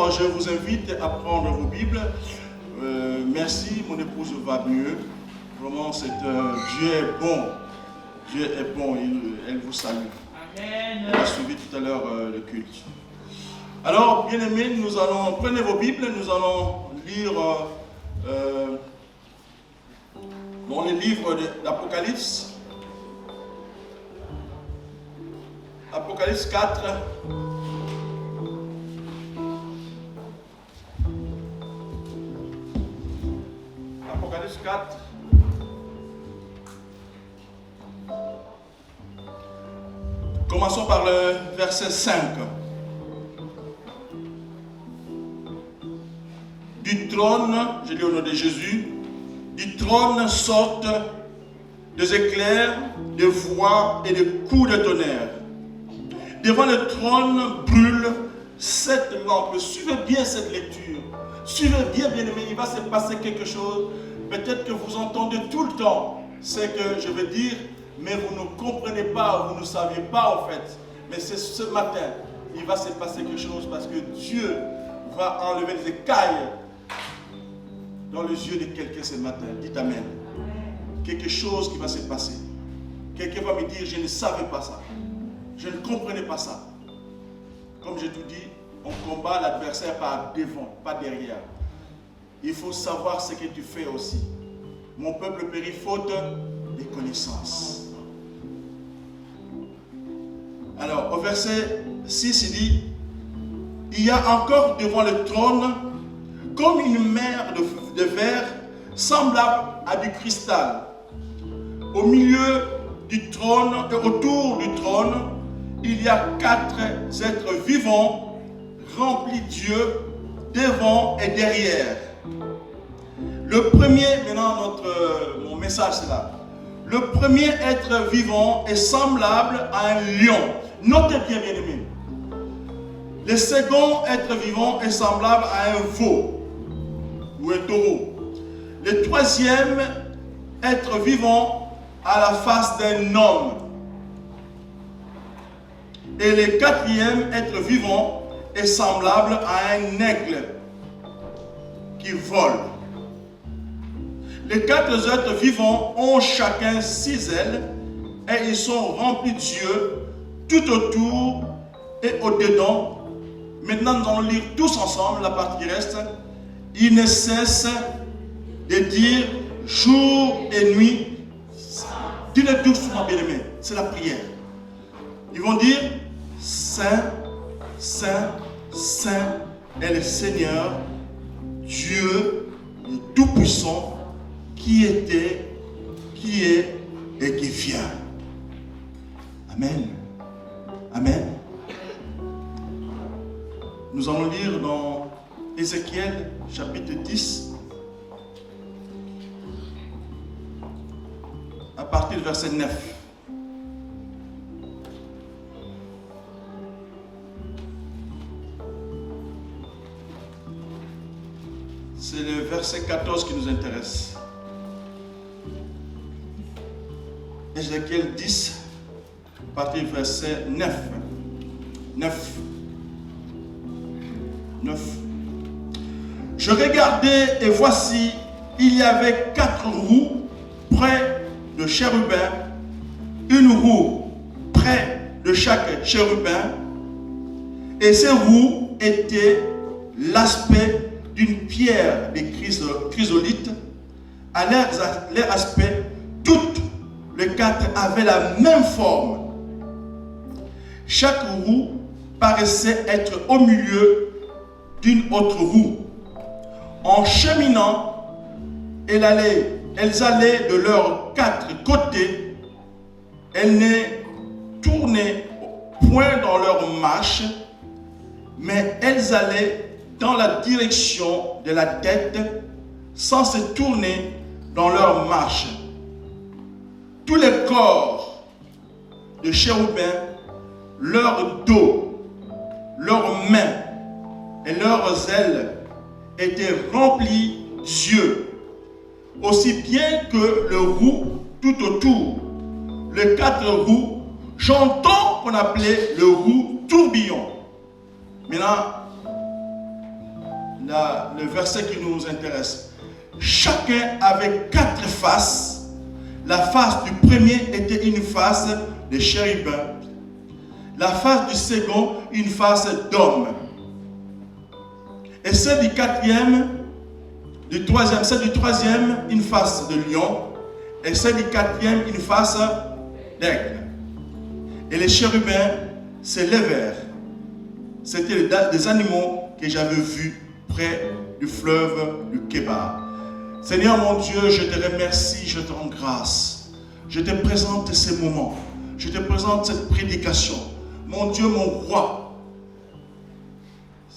Alors, je vous invite à prendre vos Bibles. Merci, mon épouse va mieux. Vraiment, Dieu est bon. Dieu est bon, elle vous salue. Amen. Elle a suivi tout à l'heure le culte. Alors, bien-aimés, prenez vos Bibles, nous allons lire dans le livre d'Apocalypse. Apocalypse 4. Apocalypse 4. Commençons par le verset 5. Du trône, je lis au nom de Jésus, du trône sortent des éclairs, des voix et des coups de tonnerre. Devant le trône brûlent 7 lampes. Suivez bien cette lecture. Suivez bien, bien-aimés, il va se passer quelque chose. Peut-être que vous entendez tout le temps ce que je veux dire, mais vous ne comprenez pas, vous ne saviez pas en fait. Mais c'est ce matin, il va se passer quelque chose parce que Dieu va enlever les écailles dans les yeux de quelqu'un ce matin. Dites Amen. Quelque chose qui va se passer. Quelqu'un va me dire, je ne savais pas ça. Je ne comprenais pas ça. Comme je tout dis, on combat l'adversaire par devant, pas derrière. Il faut savoir ce que tu fais aussi. Mon peuple périt faute de connaissances. Alors, au verset 6, il dit, il y a encore devant le trône comme une mer de verre semblable à du cristal. Au milieu du trône et autour du trône, il y a 4 êtres vivants remplis de Dieu devant et derrière. Le premier, maintenant mon message c'est là. Le premier être vivant est semblable à un lion. Notez bien, bien aimé. Le second être vivant est semblable à un veau ou un taureau. Le troisième être vivant a la face d'un homme. Et le quatrième être vivant est semblable à un aigle qui vole. Les 4 êtres vivants ont chacun 6 ailes et ils sont remplis de Dieu tout autour et au-dedans. Maintenant, nous allons lire tous ensemble la partie qui reste. Ils ne cessent de dire jour et nuit. Dis-le doucement, bien-aimé. C'est la prière. Ils vont dire Saint, Saint, Saint est le Seigneur, Dieu, le Tout-Puissant, qui était, qui est et qui vient. Amen. Amen. Nous allons lire dans Ézéchiel chapitre 10 à partir du verset 9. C'est le verset 14 qui nous intéresse. Ézéchiel 10, à partir du verset 9. 9. Je regardais et voici, il y avait 4 roues près de chérubin, une roue près de chaque chérubin, et ces roues étaient l'aspect d'une pierre de chrysolite. À leur aspect, toutes les 4 avaient la même forme. Chaque roue paraissait être au milieu d'une autre roue. En cheminant, elles allaient de leurs 4 côtés. Elles ne tournaient point dans leur marche, mais elles allaient dans la direction de la tête sans se tourner dans leur marche. Tous les corps de chérubins, leur dos, leurs mains et leurs ailes étaient remplis d'yeux, aussi bien que le roue tout autour. Les 4 roues, j'entends qu'on appelait le roue tourbillon. Maintenant, le verset qui nous intéresse. Chacun avait 4 faces. La face du premier était une face de chérubin. La face du second, une face d'homme. Et celle du quatrième, celle du troisième, une face de lion. Et celle du quatrième, une face d'aigle. Et les chérubins s'élevèrent. C'était des animaux que j'avais vus près du fleuve du Kébar. Seigneur mon Dieu, je te remercie, je te rends grâce. Je te présente ces moments. Je te présente cette prédication. Mon Dieu, mon roi,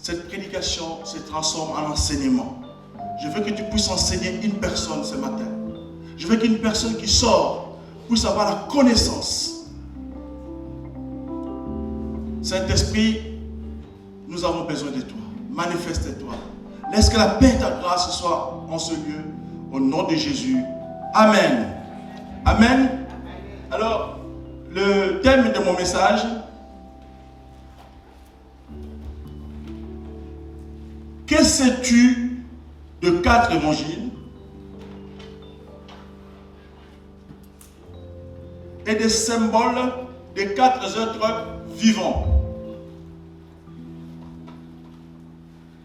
cette prédication se transforme en enseignement. Je veux que tu puisses enseigner une personne ce matin. Je veux qu'une personne qui sort puisse avoir la connaissance. Saint-Esprit, nous avons besoin de toi. Manifeste-toi. Laisse que la paix et ta grâce soient en ce lieu. Au nom de Jésus. Amen. Amen. Alors, le thème de mon message, que sais-tu de 4 évangiles et des symboles des 4 êtres vivants?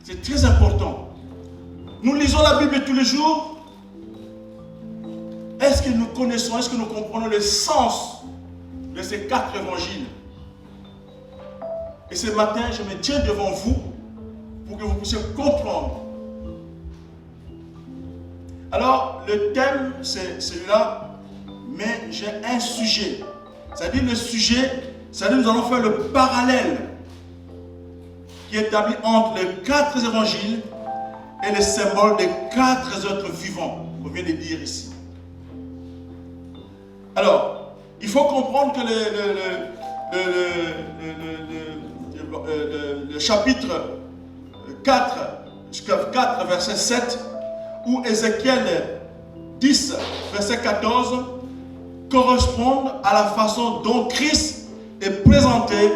C'est très important. Nous lisons la Bible tous les jours. Est-ce que nous connaissons, est-ce que nous comprenons le sens de ces 4 évangiles? Et ce matin, je me tiens devant vous pour que vous puissiez comprendre. Alors, le thème, c'est celui-là, mais j'ai un sujet. C'est-à-dire le sujet, c'est-à-dire nous allons faire le parallèle qui est établi entre les 4 évangiles et les symboles des 4 êtres vivants qu'on vient de dire ici. Alors, il faut comprendre que le chapitre 4, verset 7, ou Ézéchiel 10, verset 14, correspondent à la façon dont Christ est présenté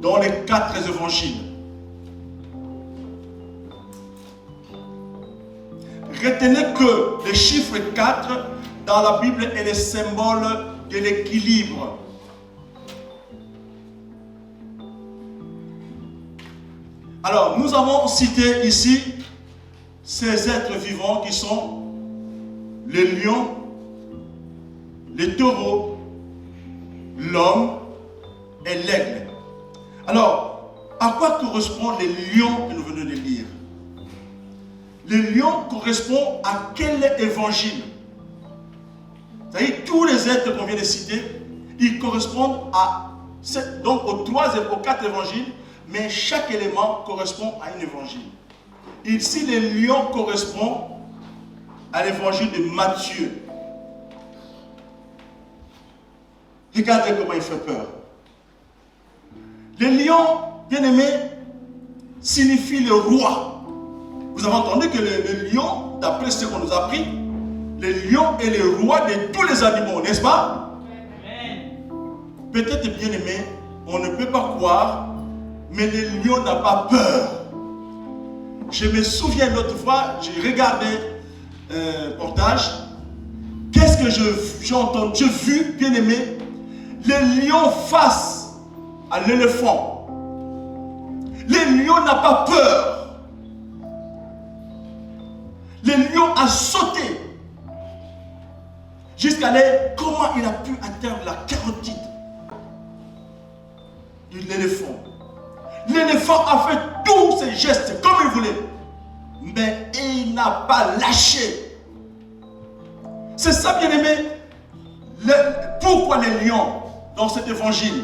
dans les 4 évangiles. Retenez que le chiffre 4 dans la Bible est le symbole de l'équilibre. Alors, nous avons cité ici ces êtres vivants qui sont les lions, les taureaux, l'homme et l'aigle. Alors, à quoi correspondent les lions que nous venons de lire? Les lions correspondent à quel évangile? C'est-à-dire tous les êtres qu'on vient de citer, ils correspondent à donc aux 4 évangiles, mais chaque élément correspond à un évangile. Ici, les lions correspondent à l'évangile de Matthieu. Regardez comment il fait peur. Les lions, bien aimés, signifient le roi. Vous avez entendu que le lion, d'après ce qu'on nous a appris, le lion est le roi de tous les animaux, n'est-ce pas? Peut-être, bien aimé, on ne peut pas croire, mais le lion n'a pas peur. Je me souviens l'autre fois, j'ai regardé un reportage. Qu'est-ce que j'ai entendu, j'ai vu, bien aimé, le lion face à l'éléphant. Le lion n'a pas peur. Le lion a sauté jusqu'à aller. Comment il a pu atteindre la carotide de l'éléphant? L'éléphant a fait tous ses gestes comme il voulait, mais il n'a pas lâché. C'est ça, bien aimé. Pourquoi les lions dans cet évangile?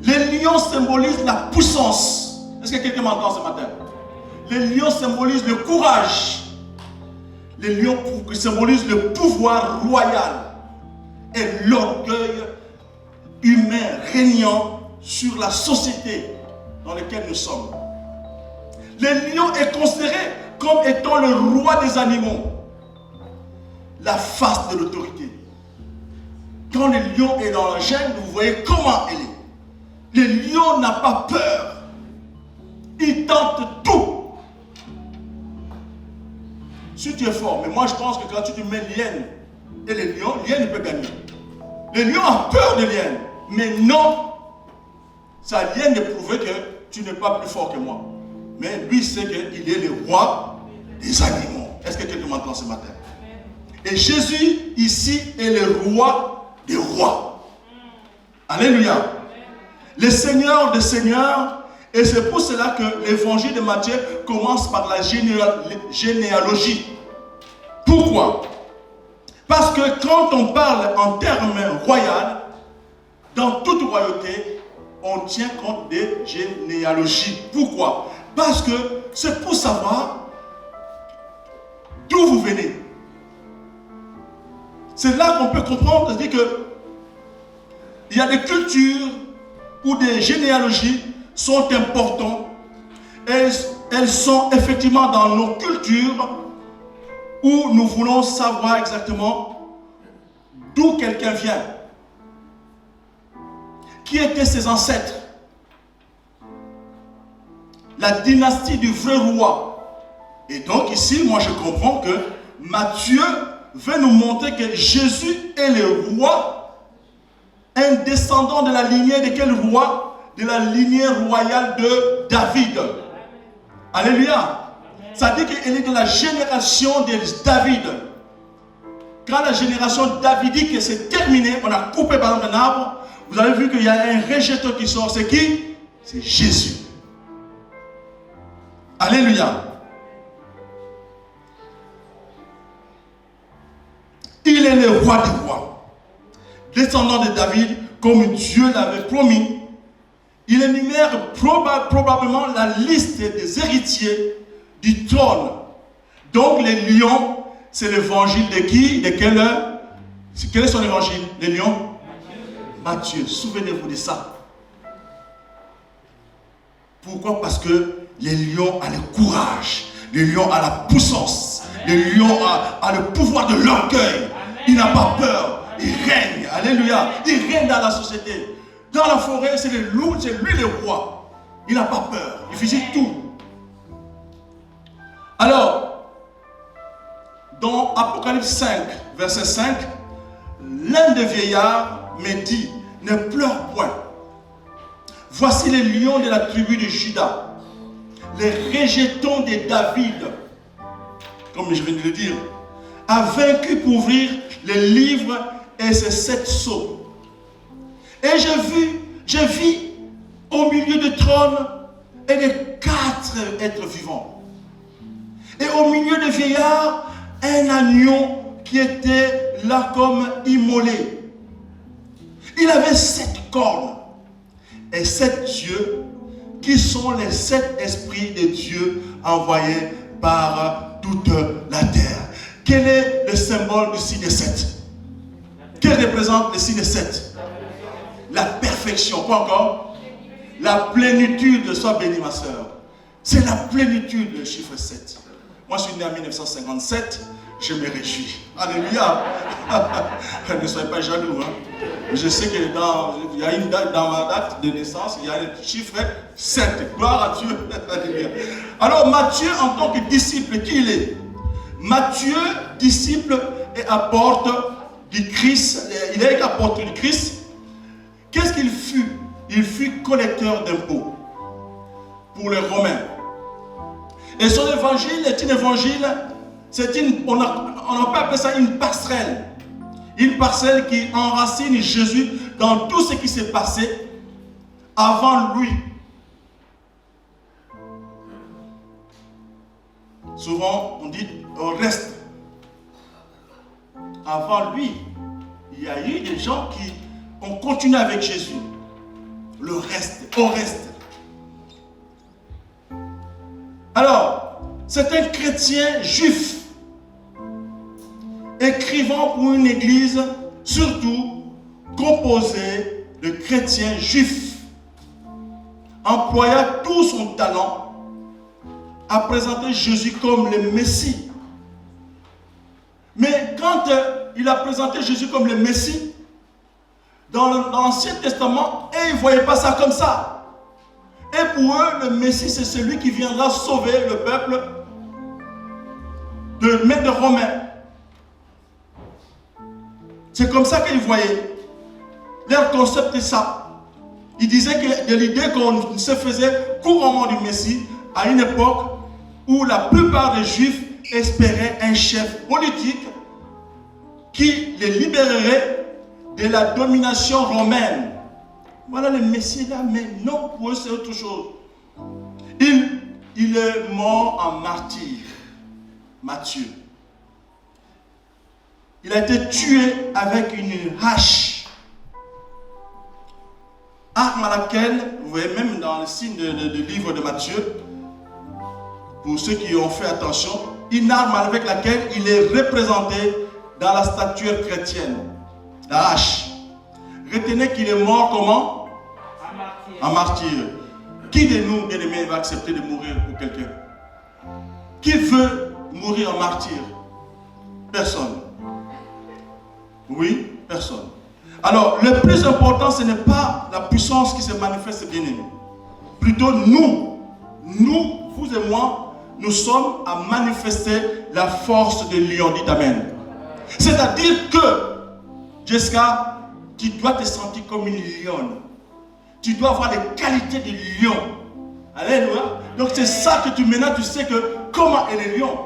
Les lions symbolisent la puissance. Est-ce que quelqu'un m'entend ce matin? Les lions symbolisent le courage. Les lions symbolisent le pouvoir royal et l'orgueil humain régnant sur la société dans laquelle nous sommes. Le lion est considéré comme étant le roi des animaux, la face de l'autorité. Quand le lion est dans la jungle, vous voyez comment il est. Le lion n'a pas peur. Il tente tout. si tu es fort, mais moi je pense que quand tu te mets l'hyène et les lions, l'hyène peut gagner. Le lion a peur de l'hyène, mais non, ça l'hyène de prouver que tu n'es pas plus fort que moi. Mais lui sait qu'il est le roi des animaux. Est-ce que quelqu'un m'entend ce matin? Et Jésus ici est le roi des rois. Alléluia. Le Seigneur des seigneurs. Et c'est pour cela que l'évangile de Matthieu commence par la généalogie. Pourquoi? Parce que quand on parle en termes royaux, dans toute royauté, on tient compte des généalogies. Pourquoi? Parce que c'est pour savoir d'où vous venez. C'est là qu'on peut comprendre, c'est-à-dire que il y a des cultures où des généalogies sont importantes. Elles sont effectivement dans nos cultures où nous voulons savoir exactement d'où quelqu'un vient. Qui étaient ses ancêtres? La dynastie du vrai roi. Et donc ici, moi je comprends que Matthieu veut nous montrer que Jésus est le roi, un descendant de la lignée de quel roi? De la lignée royale de David. Alléluia. Ça dit qu'il est de la génération de David. Quand la génération davidique s'est terminée, on a coupé par exemple un arbre, vous avez vu qu'il y a un rejeton qui sort. C'est qui? C'est Jésus. Alléluia. Il est le roi des rois, descendant de David, comme Dieu l'avait promis. Il énumère probablement la liste des héritiers du trône. Donc les lions, c'est l'évangile de qui? De quel est son évangile? Les lions? Matthieu. Souvenez-vous de ça. Pourquoi? Parce que les lions ont le courage, les lions ont la puissance, les lions ont le pouvoir de l'orgueil. Il n'a pas peur, il règne. Alléluia. Il règne dans la société. Dans la forêt, c'est le loup, c'est lui le roi. Il n'a pas peur, il visite tout. Alors, dans Apocalypse 5, verset 5, l'un des vieillards me dit, ne pleure point. Voici les lions de la tribu de Juda, les rejetons de David, comme je viens de le dire, a vaincu pour ouvrir les livres et ses 7 sceaux. Et je vis au milieu du trône et des 4 êtres vivants. Et au milieu des vieillards, un agneau qui était là comme immolé. Il avait 7 cornes et 7 yeux qui sont les 7 esprits de Dieu envoyés par toute la terre. Quel est le symbole du signe 7? Quel représente le signe 7? La perfection, pas encore? La plénitude, sois béni ma soeur. C'est la plénitude, le chiffre 7. Moi je suis né en 1957, je me réjouis. Alléluia. Ne soyez pas jaloux. Hein. Je sais que il y a une date dans ma date de naissance, il y a le chiffre 7. Gloire à Dieu. Alléluia. Alors Matthieu en tant que disciple, qui il est? Matthieu, disciple et apôtre du Christ. Il est apôtre du Christ. Qu'est-ce qu'il fut? Il fut collecteur d'impôts pour les Romains. Et son évangile est un évangile, on peut appeler ça une passerelle. Une passerelle qui enracine Jésus dans tout ce qui s'est passé avant lui. Souvent, on dit au reste. Avant lui, il y a eu des gens qui ont continué avec Jésus. Le reste, au reste. Alors, c'est un chrétien juif, écrivant pour une église, surtout composée de chrétiens juifs, employa tout son talent à présenter Jésus comme le Messie. Mais quand il a présenté Jésus comme le Messie, dans l'Ancien Testament, ils ne voyaient pas ça comme ça. Et pour eux, le Messie, c'est celui qui viendra sauver le peuple de Romains. C'est comme ça qu'ils voyaient. Leur concept est ça. Ils disaient que de l'idée qu'on se faisait couramment du Messie à une époque où la plupart des Juifs espéraient un chef politique qui les libérerait de la domination romaine. Voilà le Messie là, mais non, pour eux c'est autre chose. Il est mort en martyr, Matthieu. Il a été tué avec une hache. Arme à laquelle, vous voyez même dans le signe du livre de Matthieu, pour ceux qui ont fait attention, une arme avec laquelle il est représenté dans la statuaire chrétienne, la hache. Retenez qu'il est mort comment? En martyr. Qui de nous, bien-aimés, va accepter de mourir pour quelqu'un? Qui veut mourir en martyr? Personne. Oui, personne. Alors, le plus important, ce n'est pas la puissance qui se manifeste, bien-aimés. Plutôt nous, vous et moi, nous sommes à manifester la force de lion. Dites Amen. C'est-à-dire que, Jessica, tu dois te sentir comme une lionne. Tu dois avoir les qualités de lion. Alléluia. Donc c'est ça que maintenant tu sais que comment est le lion.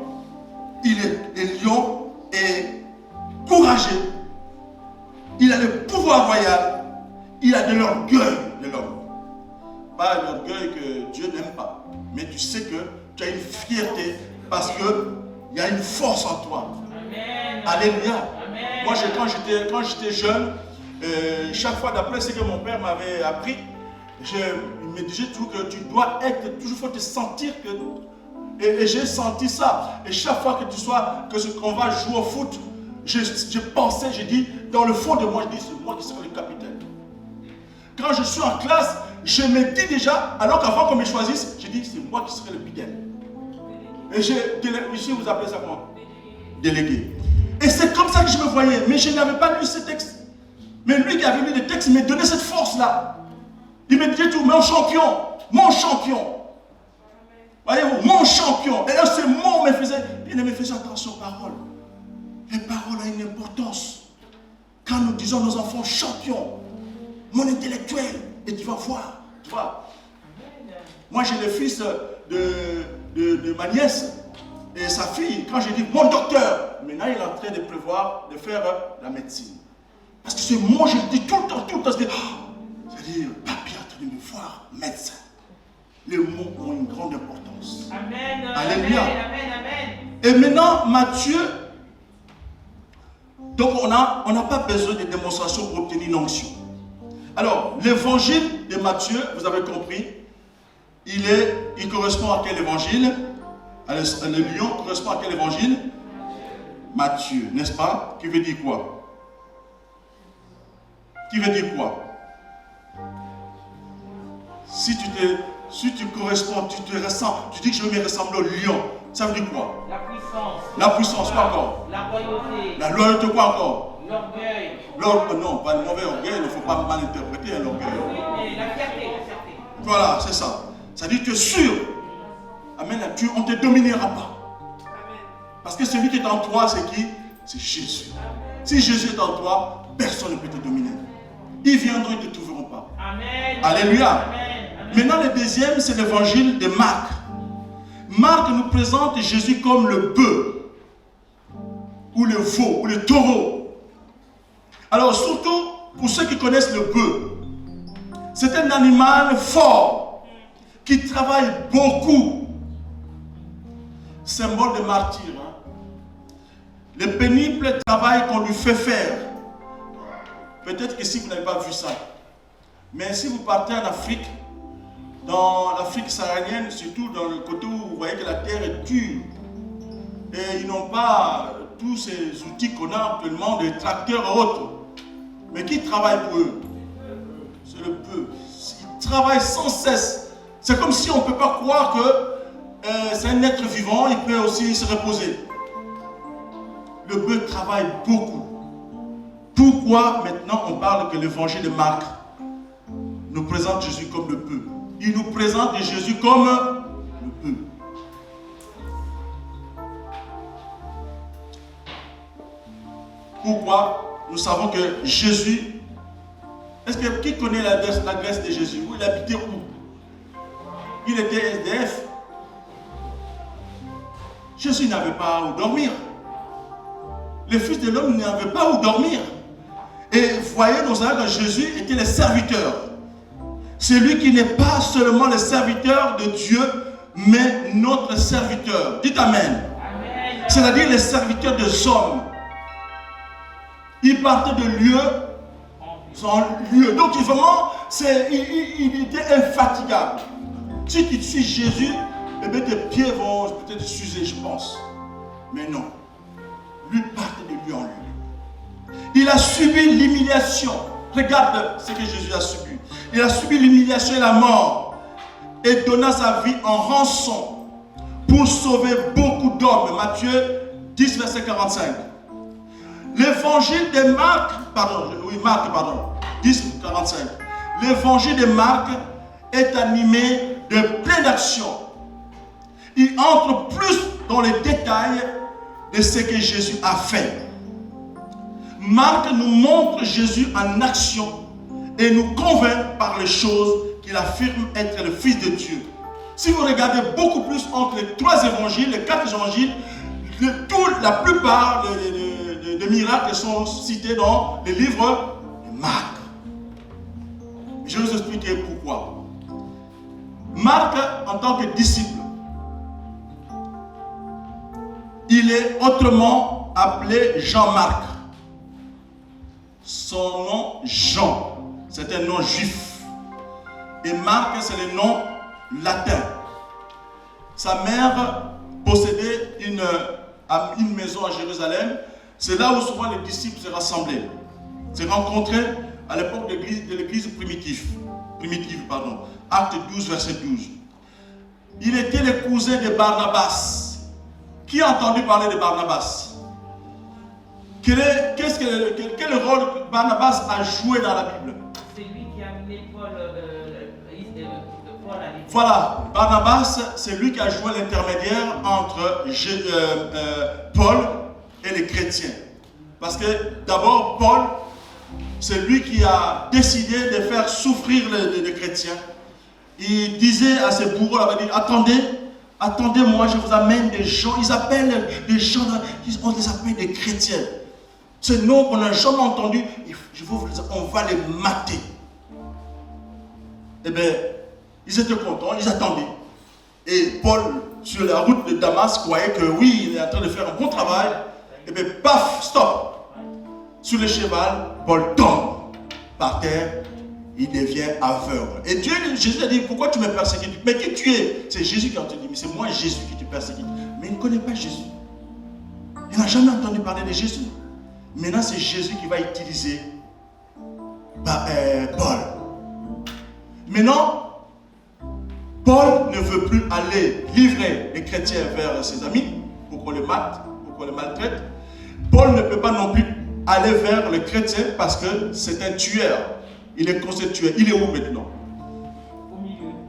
Le lion est courageux. Il a le pouvoir royal. Il a de l'orgueil de l'homme. Pas l'orgueil que Dieu n'aime pas. Mais tu sais que tu as une fierté parce qu'il y a une force en toi. Amen. Alléluia. Amen. Moi, quand j'étais jeune, chaque fois d'après ce que mon père m'avait appris, il me disait toujours que tu dois être, toujours faut te sentir que. Et j'ai senti ça. Et chaque fois qu'on va jouer au foot, je pensais, j'ai dit, dans le fond de moi, je dis, c'est moi qui serai le capitaine. Quand je suis en classe, je me dis déjà, alors qu'avant qu'on me choisisse, je dis, c'est moi qui serai le bidel. Et ici, vous appelez ça comment? Délégué. Et c'est comme ça que je me voyais. Mais je n'avais pas lu ce texte. Mais lui qui avait lu le texte, il m'a donné cette force-là. Il me disait tout, mon champion, mon champion. Voyez-vous, mon champion. Et là, ces mots me faisaient, bien aimé, faisait attention aux paroles. Les paroles ont une importance. Quand nous disons nos enfants champions, mon intellectuel, et tu vas voir, tu vois. Moi, j'ai le fils de ma nièce et sa fille. Quand j'ai dit mon docteur, maintenant il est en train de prévoir de faire la médecine. Parce que ce mot, je le dis tout le temps, c'est-à-dire, papi est en train de me voir médecin. Les mots ont une grande importance. Amen. Alléluia. Amen, amen. Et maintenant, Matthieu, donc on n'a pas besoin de démonstration pour obtenir une onction. Alors, l'évangile de Matthieu, vous avez compris, il correspond à quel évangile? Le lion correspond à quel évangile? Matthieu, n'est-ce pas? Qui veut dire quoi? Qui veut dire quoi? Si tu corresponds, tu te ressens, tu dis que je veux me ressembler au lion, ça veut dire quoi? La puissance. La puissance, quoi encore? La loyauté. La loyauté, quoi encore? L'orgueil. Non, pas le mauvais orgueil, il ne faut pas mal interpréter l'orgueil. Oui, la fierté. Voilà, c'est ça. Ça dit que tu es sûr. Amen. On ne te dominera pas. Amen. Parce que celui qui est en toi, c'est qui? C'est Jésus. Amen. Si Jésus est en toi, personne ne peut te dominer. Ils viendront, ils ne te trouveront pas. Amen. Alléluia. Amen. Maintenant, le deuxième, c'est l'évangile de Marc. Marc nous présente Jésus comme le bœuf, ou le veau, ou le taureau. Alors, surtout pour ceux qui connaissent le bœuf, c'est un animal fort qui travaille beaucoup. Symbole de martyr. Le pénible travail qu'on lui fait faire. Peut-être que si vous n'avez pas vu ça. Mais si vous partez en Afrique, dans l'Afrique saharienne, surtout dans le côté où vous voyez que la terre est dure, et ils n'ont pas tous ces outils qu'on a actuellement, des tracteurs et autres. Mais qui travaille pour eux? C'est le peuple. Ils travaillent sans cesse. C'est comme si on ne peut pas croire que c'est un être vivant, il peut aussi se reposer. Le bœuf travaille beaucoup. Pourquoi maintenant on parle que l'évangile de Marc nous présente Jésus comme le bœuf? Il nous présente Jésus comme le bœuf. pourquoi nous savons que Jésus, est-ce que qui connaît l'adresse de Jésus? Où il habitait où? Il était SDF. Jésus n'avait pas où dormir. Le Fils de l'homme n'avait pas où dormir. Et voyez, nous savons que Jésus était le serviteur. Celui qui n'est pas seulement le serviteur de Dieu, mais notre serviteur. Dites Amen. Amen. C'est-à-dire le serviteur des hommes. Il partait de lieu en lieu. Donc vraiment, il était infatigable. Si tu suis Jésus, eh bien, tes pieds vont peut-être s'user, je pense. Mais non. Lui partait de lieu en lieu. Il a subi l'humiliation. Regarde ce que Jésus a subi. Il a subi l'humiliation et la mort. Et donna sa vie en rançon pour sauver beaucoup d'hommes. Matthieu 10, verset 45. L'évangile de Marc, Marc 10, 45. L'évangile de Marc est animé de plein d'actions. Il entre plus dans les détails de ce que Jésus a fait. Marc nous montre Jésus en action et nous convainc par les choses qu'il affirme être le Fils de Dieu. Si vous regardez beaucoup plus entre les 3 évangiles, les 4 évangiles, la plupart des miracles sont cités dans les livres de Marc. Je vais vous expliquer pourquoi. Marc, en tant que disciple, il est autrement appelé Jean-Marc. Son nom, Jean, c'est un nom juif. Et Marc, c'est le nom latin. Sa mère possédait une maison à Jérusalem. C'est là où souvent les disciples se rassemblaient, se rencontraient à l'époque de l'église primitive. Acte 12, verset 12. Il était le cousin de Barnabas. Qui a entendu parler de Barnabas? Quel rôle Barnabas a joué dans la Bible? C'est lui qui a amené Paul à l'église. Voilà, Barnabas, c'est lui qui a joué l'intermédiaire entre Paul et les chrétiens. Parce que d'abord, Paul, c'est lui qui a décidé de faire souffrir les chrétiens. Il disait à ses bourreaux, il dit, attendez-moi, je vous amène des gens. Ils appellent des gens, on les appelle des chrétiens. Ce nom qu'on n'a jamais entendu, on va les mater. Eh bien, ils étaient contents, ils attendaient. Et Paul, sur la route de Damas, croyait que oui, il est en train de faire un bon travail. Eh bien, paf, stop. Sur le cheval, Paul tombe par terre. Il devient aveugle. Et Jésus a dit, pourquoi tu me persécutes? Mais qui tu es? C'est Jésus qui a dit, mais c'est moi Jésus qui te persécute. Mais il ne connaît pas Jésus. Il n'a jamais entendu parler de Jésus. Maintenant, c'est Jésus qui va utiliser Paul. Maintenant, Paul ne veut plus aller livrer les chrétiens vers ses amis pour qu'on les mate, pour qu'on les maltraite. Paul ne peut pas non plus aller vers les chrétiens parce que c'est un tueur. Il est constitué. Il est où maintenant?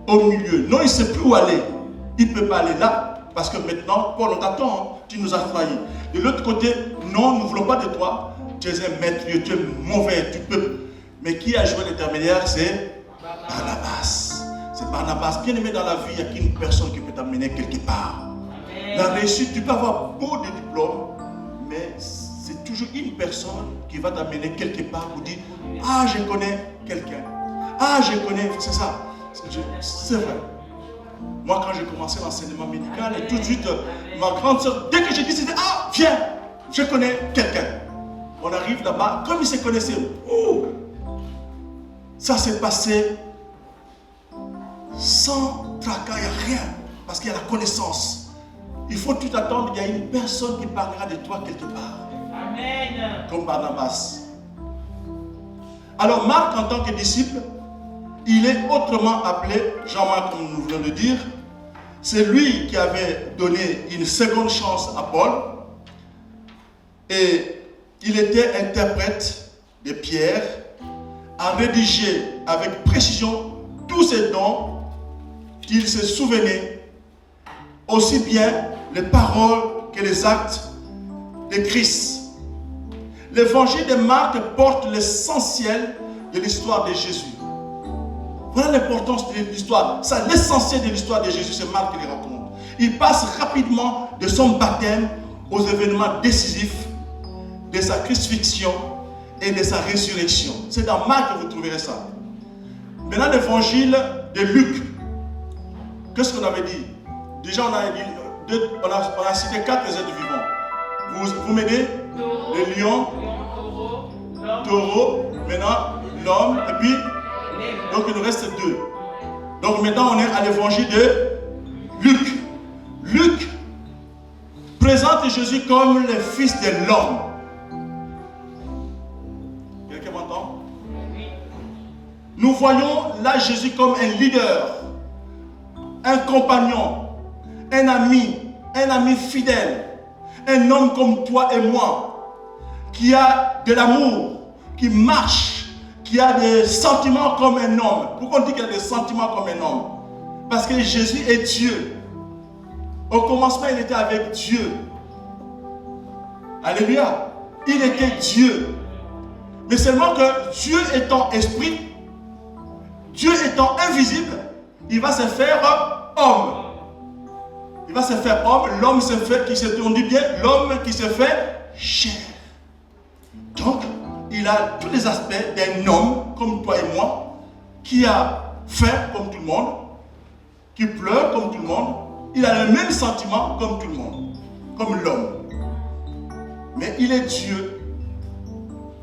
Au milieu. Non, il ne sait plus où aller. Il ne peut pas aller là. Parce que maintenant, Paul, on t'attend. Tu nous as trahis. De l'autre côté, non, nous ne voulons pas de toi. Tu es un maître, tu es mauvais, tu peux. Mais qui a joué l'intermédiaire? C'est Barnabas. C'est Barnabas. Bien aimé dans la vie, il n'y a qu'une personne qui peut t'amener quelque part. La réussite, tu peux avoir beaucoup de diplômes, mais c'est toujours une personne qui va t'amener quelque part pour dire, ah, je connais quelqu'un. Ah, je connais, c'est ça. C'est vrai. Moi, quand j'ai commencé l'enseignement médical, et tout de suite, ma grande soeur, dès que j'ai dit, c'était, ah, viens, je connais quelqu'un. On arrive là-bas, comme ils se connaissaient. Oh, ça s'est passé sans tracas, il n'y a rien. Parce qu'il y a la connaissance. Il faut tout attendre, il y a une personne qui parlera de toi quelque part. Amen. Comme Barnabas. Alors Marc, en tant que disciple, il est autrement appelé Jean-Marc, comme nous venons de dire. C'est lui qui avait donné une seconde chance à Paul. Et il était interprète de Pierre, a rédigé avec précision tous ces dons qu'il se souvenait, aussi bien les paroles que les actes de Christ. l'évangile de Marc porte l'essentiel de l'histoire de Jésus. Voilà l'importance de l'histoire. C'est l'essentiel de l'histoire de Jésus, c'est Marc qui les raconte. Il passe rapidement de son baptême aux événements décisifs de sa crucifixion et de sa résurrection. C'est dans Marc que vous trouverez ça. Maintenant, l'évangile de Luc. Qu'est-ce qu'on avait dit? Déjà, on a cité 4 êtres vivants. Vous m'aidez? Le lion, taureau, maintenant l'homme, et puis, donc il nous reste 2. Donc maintenant, on est à l'évangile de Luc. Luc présente Jésus comme le fils de l'homme. Quelqu'un m'entend? Nous voyons là Jésus comme un leader, un compagnon, un ami fidèle, un homme comme toi et moi, qui a de l'amour, qui marche, qui a des sentiments comme un homme. Pourquoi on dit qu'il a des sentiments comme un homme? Parce que Jésus est Dieu. Au commencement, il était avec Dieu. Alléluia. Il était Dieu. Mais seulement que Dieu étant esprit, Dieu étant invisible, il va se faire homme. Il va se faire homme. L'homme se fait, on dit bien, l'homme qui se fait chair. Donc, il a tous les aspects d'un homme comme toi et moi, qui a faim comme tout le monde, qui pleure comme tout le monde. Il a le même sentiment comme tout le monde, comme l'homme. Mais il est Dieu,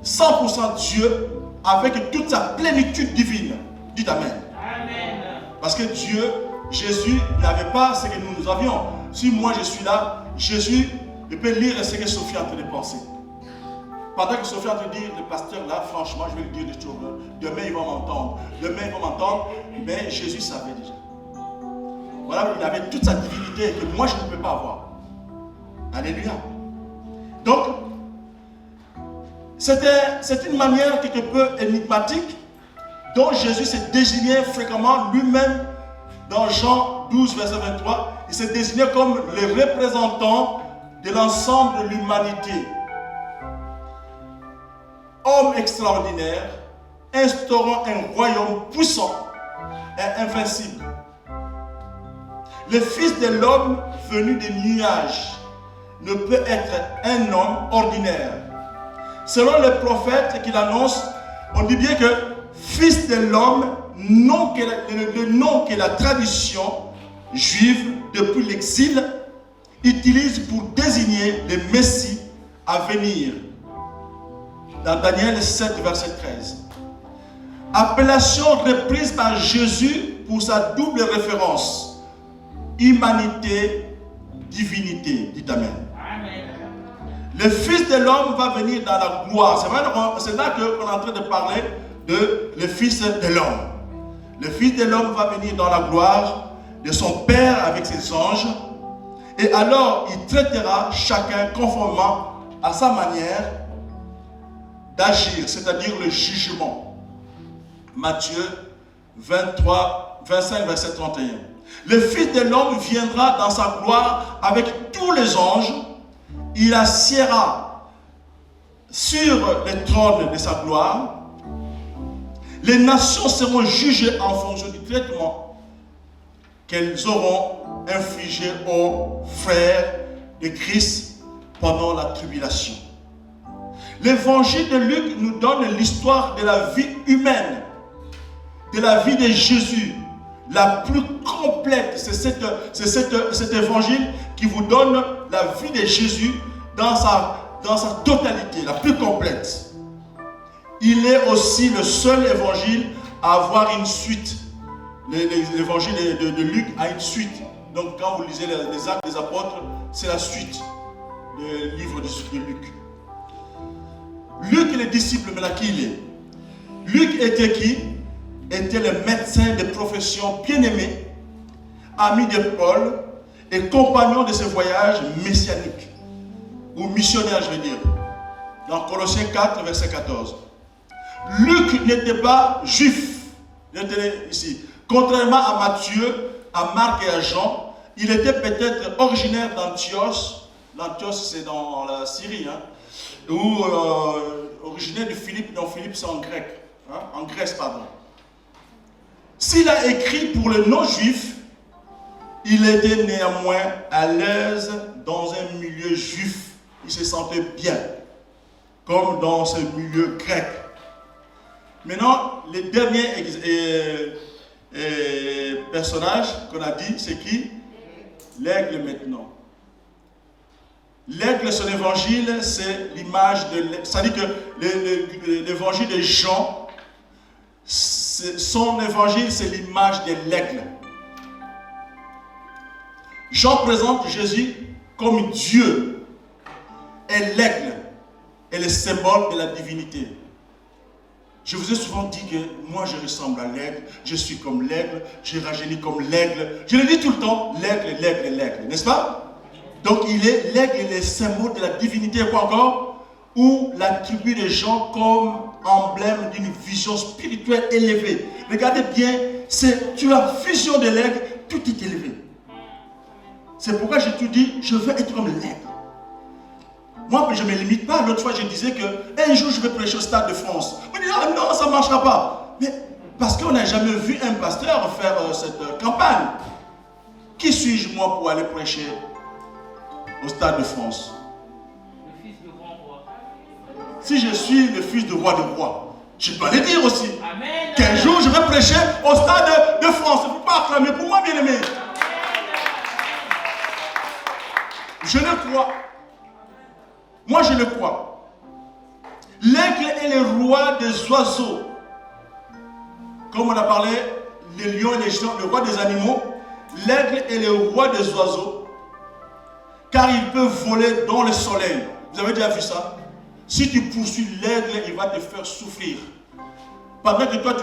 100% Dieu, avec toute sa plénitude divine. Dites Amen. Amen. Parce que Dieu, Jésus, n'avait pas ce que nous avions. Si moi je suis là, Jésus, je peux lire ce que Sophie est en train de penser. Pendant que Sophie est en train de dire, le pasteur là, franchement, je vais lui dire des choses. Demain, il va m'entendre. Demain, il va m'entendre. Mais Jésus savait déjà. Voilà, il avait toute sa divinité que moi, je ne peux pas avoir. Alléluia. Donc, c'est une manière quelque peu énigmatique dont Jésus se désignait fréquemment lui-même dans Jean 12, verset 23. Il se désignait comme le représentant de l'ensemble de l'humanité. Homme extraordinaire, instaurant un royaume puissant et invincible. Le Fils de l'homme venu des nuages ne peut être un homme ordinaire. Selon le prophète qu'il annonce, on dit bien que Fils de l'homme, le nom que la tradition juive depuis l'exil utilise pour désigner le Messie à venir. Dans Daniel 7, verset 13. Appellation reprise par Jésus pour sa double référence. Humanité, divinité. Dites Amen. Amen. Le Fils de l'homme va venir dans la gloire. C'est là qu'on est en train de parler de le Fils de l'homme. Le Fils de l'homme va venir dans la gloire de son Père avec ses anges. Et alors, il traitera chacun conformément à sa manière d'agir, c'est-à-dire le jugement. Matthieu 25, verset 31. Le Fils de l'homme viendra dans sa gloire avec tous les anges. Il assiera sur le trône de sa gloire. Les nations seront jugées en fonction du traitement qu'elles auront infligé aux frères de Christ pendant la tribulation. L'évangile de Luc nous donne l'histoire de la vie humaine, de la vie de Jésus, la plus complète. C'est cet évangile qui vous donne la vie de Jésus dans sa totalité, la plus complète. Il est aussi le seul évangile à avoir une suite. L'évangile de Luc a une suite. Donc quand vous lisez les actes des apôtres, c'est la suite du livre de Luc. Luc, le disciple, maintenant qui il est? Luc était qui? Était le médecin de profession bien-aimé, ami de Paul et compagnon de ses voyages messianiques, ou missionnaires, je veux dire. Dans Colossiens 4, verset 14. Luc n'était pas juif. Ici. Contrairement à Matthieu, à Marc et à Jean, il était peut-être originaire d'Antioche. L'Antioche, c'est dans la Syrie. ou originaire de Philippe, non, Philippe c'est en grec, hein, en Grèce, pardon. S'il a écrit pour les non-juifs, il était néanmoins à l'aise dans un milieu juif. Il se sentait bien, comme dans ce milieu grec. Maintenant, les derniers personnages qu'on a dit, c'est qui? L'aigle maintenant. L'aigle, son évangile, c'est l'image de l'aigle. C'est-à-dire que l'évangile de Jean, son évangile, c'est l'image de l'aigle. Jean présente Jésus comme Dieu. Et l'aigle est le symbole de la divinité. Je vous ai souvent dit que moi je ressemble à l'aigle, je suis comme l'aigle, je rajeunis comme l'aigle. Je le dis tout le temps, l'aigle, l'aigle, l'aigle, n'est-ce pas? Donc l'aigle est le symbole de la divinité, quoi encore? Ou l'attribut de Jean comme emblème d'une vision spirituelle élevée. Regardez bien, c'est sur la vision de l'aigle, tout est élevé. C'est pourquoi j'ai tout dit, je veux être comme l'aigle. Moi, je ne me limite pas. L'autre fois, je disais qu'un jour, je vais prêcher au Stade de France. On dit, ah non, ça ne marchera pas. Mais parce qu'on n'a jamais vu un pasteur faire cette campagne. Qui suis-je, moi, pour aller prêcher au Stade de France? Le fils du grand roi. Si je suis le fils du roi de roi, je dois le dire aussi. Amen. Qu'un jour, je vais prêcher au Stade de France. Il ne faut pas acclamer pour moi, bien-aimé. Je le crois. Moi, je le crois. L'aigle est le roi des oiseaux. Comme on a parlé, les lions et les chiens, le roi des animaux. L'aigle est le roi des oiseaux. Car il peut voler dans le soleil. Vous avez déjà vu ça? Si tu poursuis l'aigle, il va te faire souffrir. Pendant que toi,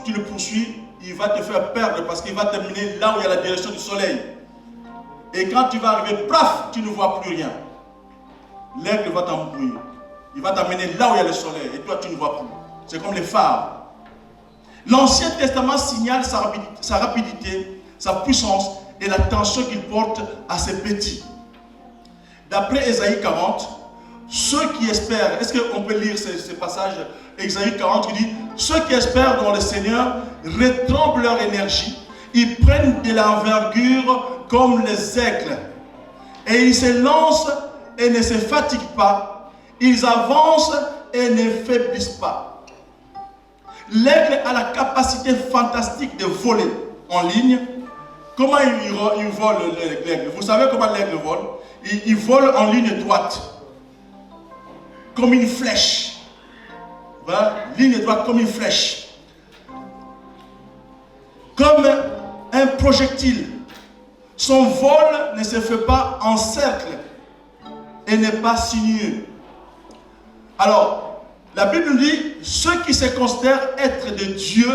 tu le poursuis, il va te faire perdre parce qu'il va te mener là où il y a la direction du soleil. Et quand tu vas arriver, paf, tu ne vois plus rien. L'aigle va t'embrouiller. Il va t'amener là où il y a le soleil et toi tu ne vois plus. C'est comme les phares. L'Ancien Testament signale sa rapidité, sa puissance et l'attention qu'il porte à ses petits. D'après Ésaïe 40, ceux qui espèrent, est-ce qu'on peut lire ce passage, Ésaïe 40 qui dit, ceux qui espèrent dans le Seigneur retremblent leur énergie, ils prennent de l'envergure comme les aigles et ils se lancent et ne se fatiguent pas, ils avancent et ne faiblissent pas. L'aigle a la capacité fantastique de voler en ligne. Comment il vole l'aigle? Vous savez comment l'aigle vole? Il vole en ligne droite, comme une flèche. Voilà, ligne droite comme une flèche. Comme un projectile. Son vol ne se fait pas en cercle et n'est pas sinueux. Alors, la Bible nous dit, ceux qui se considèrent être de Dieu,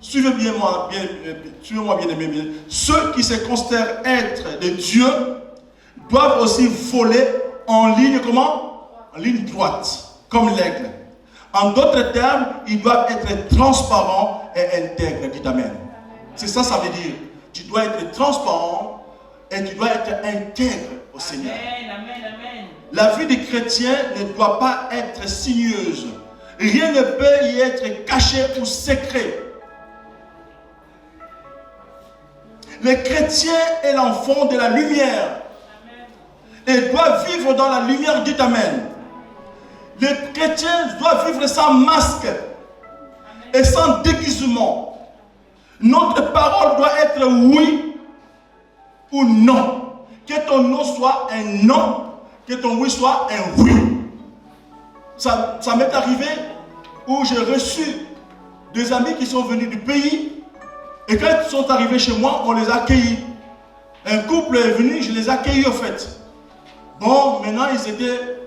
suivez-moi bien aimé, ceux qui se considèrent être de Dieu doivent aussi voler en ligne, comment? En ligne droite, comme l'aigle. En d'autres termes, ils doivent être transparents et intègres. Dites Amen. C'est ça, ça veut dire. Tu dois être transparent et tu dois être intègre au Seigneur. Amen, amen, amen. La vie du chrétien ne doit pas être sinueuse. Rien ne peut y être caché ou secret. Le chrétien est l'enfant de la lumière. Et doit vivre dans la lumière. Dites Amen. Le chrétien doit vivre sans masque et sans déguisement. Notre parole doit être oui ou non. Que ton non soit un non, que ton oui soit un oui. Ça m'est arrivé où j'ai reçu des amis qui sont venus du pays et quand ils sont arrivés chez moi, on les a accueillis. Un couple est venu, je les ai accueillis au fait. Bon, maintenant ils étaient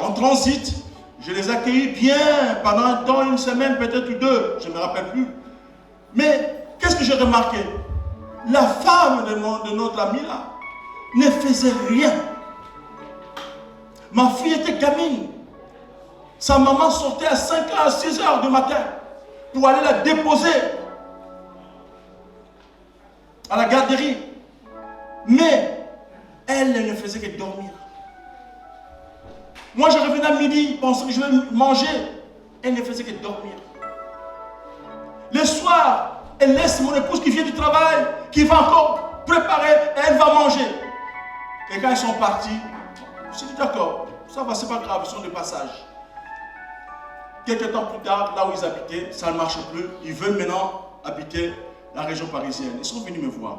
en transit. Je les ai accueillis bien pendant un temps, une semaine, peut-être ou deux, je ne me rappelle plus. Mais qu'est-ce que j'ai remarqué? La femme de notre ami là ne faisait rien. Ma fille était gamine. Sa maman sortait à 5h, à 6h du matin pour aller la déposer à la garderie. Mais elle ne faisait que dormir. Moi, je revenais à midi, pensant que je vais manger. Elle ne faisait que dormir. Le soir, elle laisse mon épouse qui vient du travail, qui va encore préparer, et elle va manger. Et quand ils sont partis, je dis d'accord, ça va, c'est pas grave, ils sont de passage. Quelques temps plus tard, là où ils habitaient, ça ne marche plus. Ils veulent maintenant habiter la région parisienne. Ils sont venus me voir.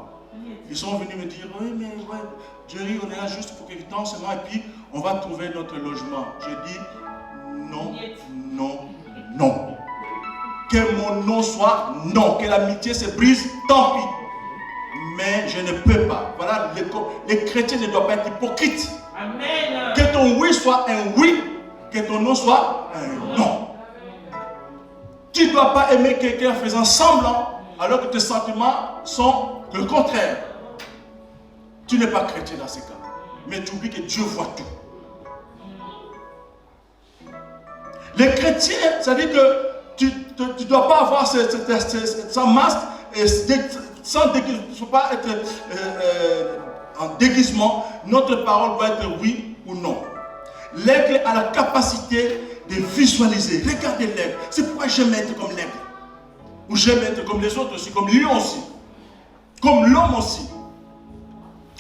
Ils sont venus me dire, oui, mais ouais, Jerry, on est là juste pour quelques temps seulement, et puis on va trouver notre logement. Je dis, non, non, non. Que mon nom soit non, que l'amitié se brise, tant pis. Mais je ne peux pas. Voilà, les chrétiens ne doivent pas être hypocrites. Amen. Que ton oui soit un oui, que ton non soit un non. Tu ne dois pas aimer quelqu'un en faisant semblant, alors que tes sentiments sont le contraire. Tu n'es pas chrétien dans ces cas. Mais tu oublies que Dieu voit tout. Les chrétiens, ça veut dire que tu ne dois pas avoir sans masque, et sans déguisement, il ne faut pas être en déguisement. Notre parole doit être oui ou non. L'aigle a la capacité de visualiser. Regardez l'aigle. C'est pourquoi j'aime être comme l'aigle. Ou j'aime être comme les autres aussi, comme lui aussi. Comme l'homme aussi.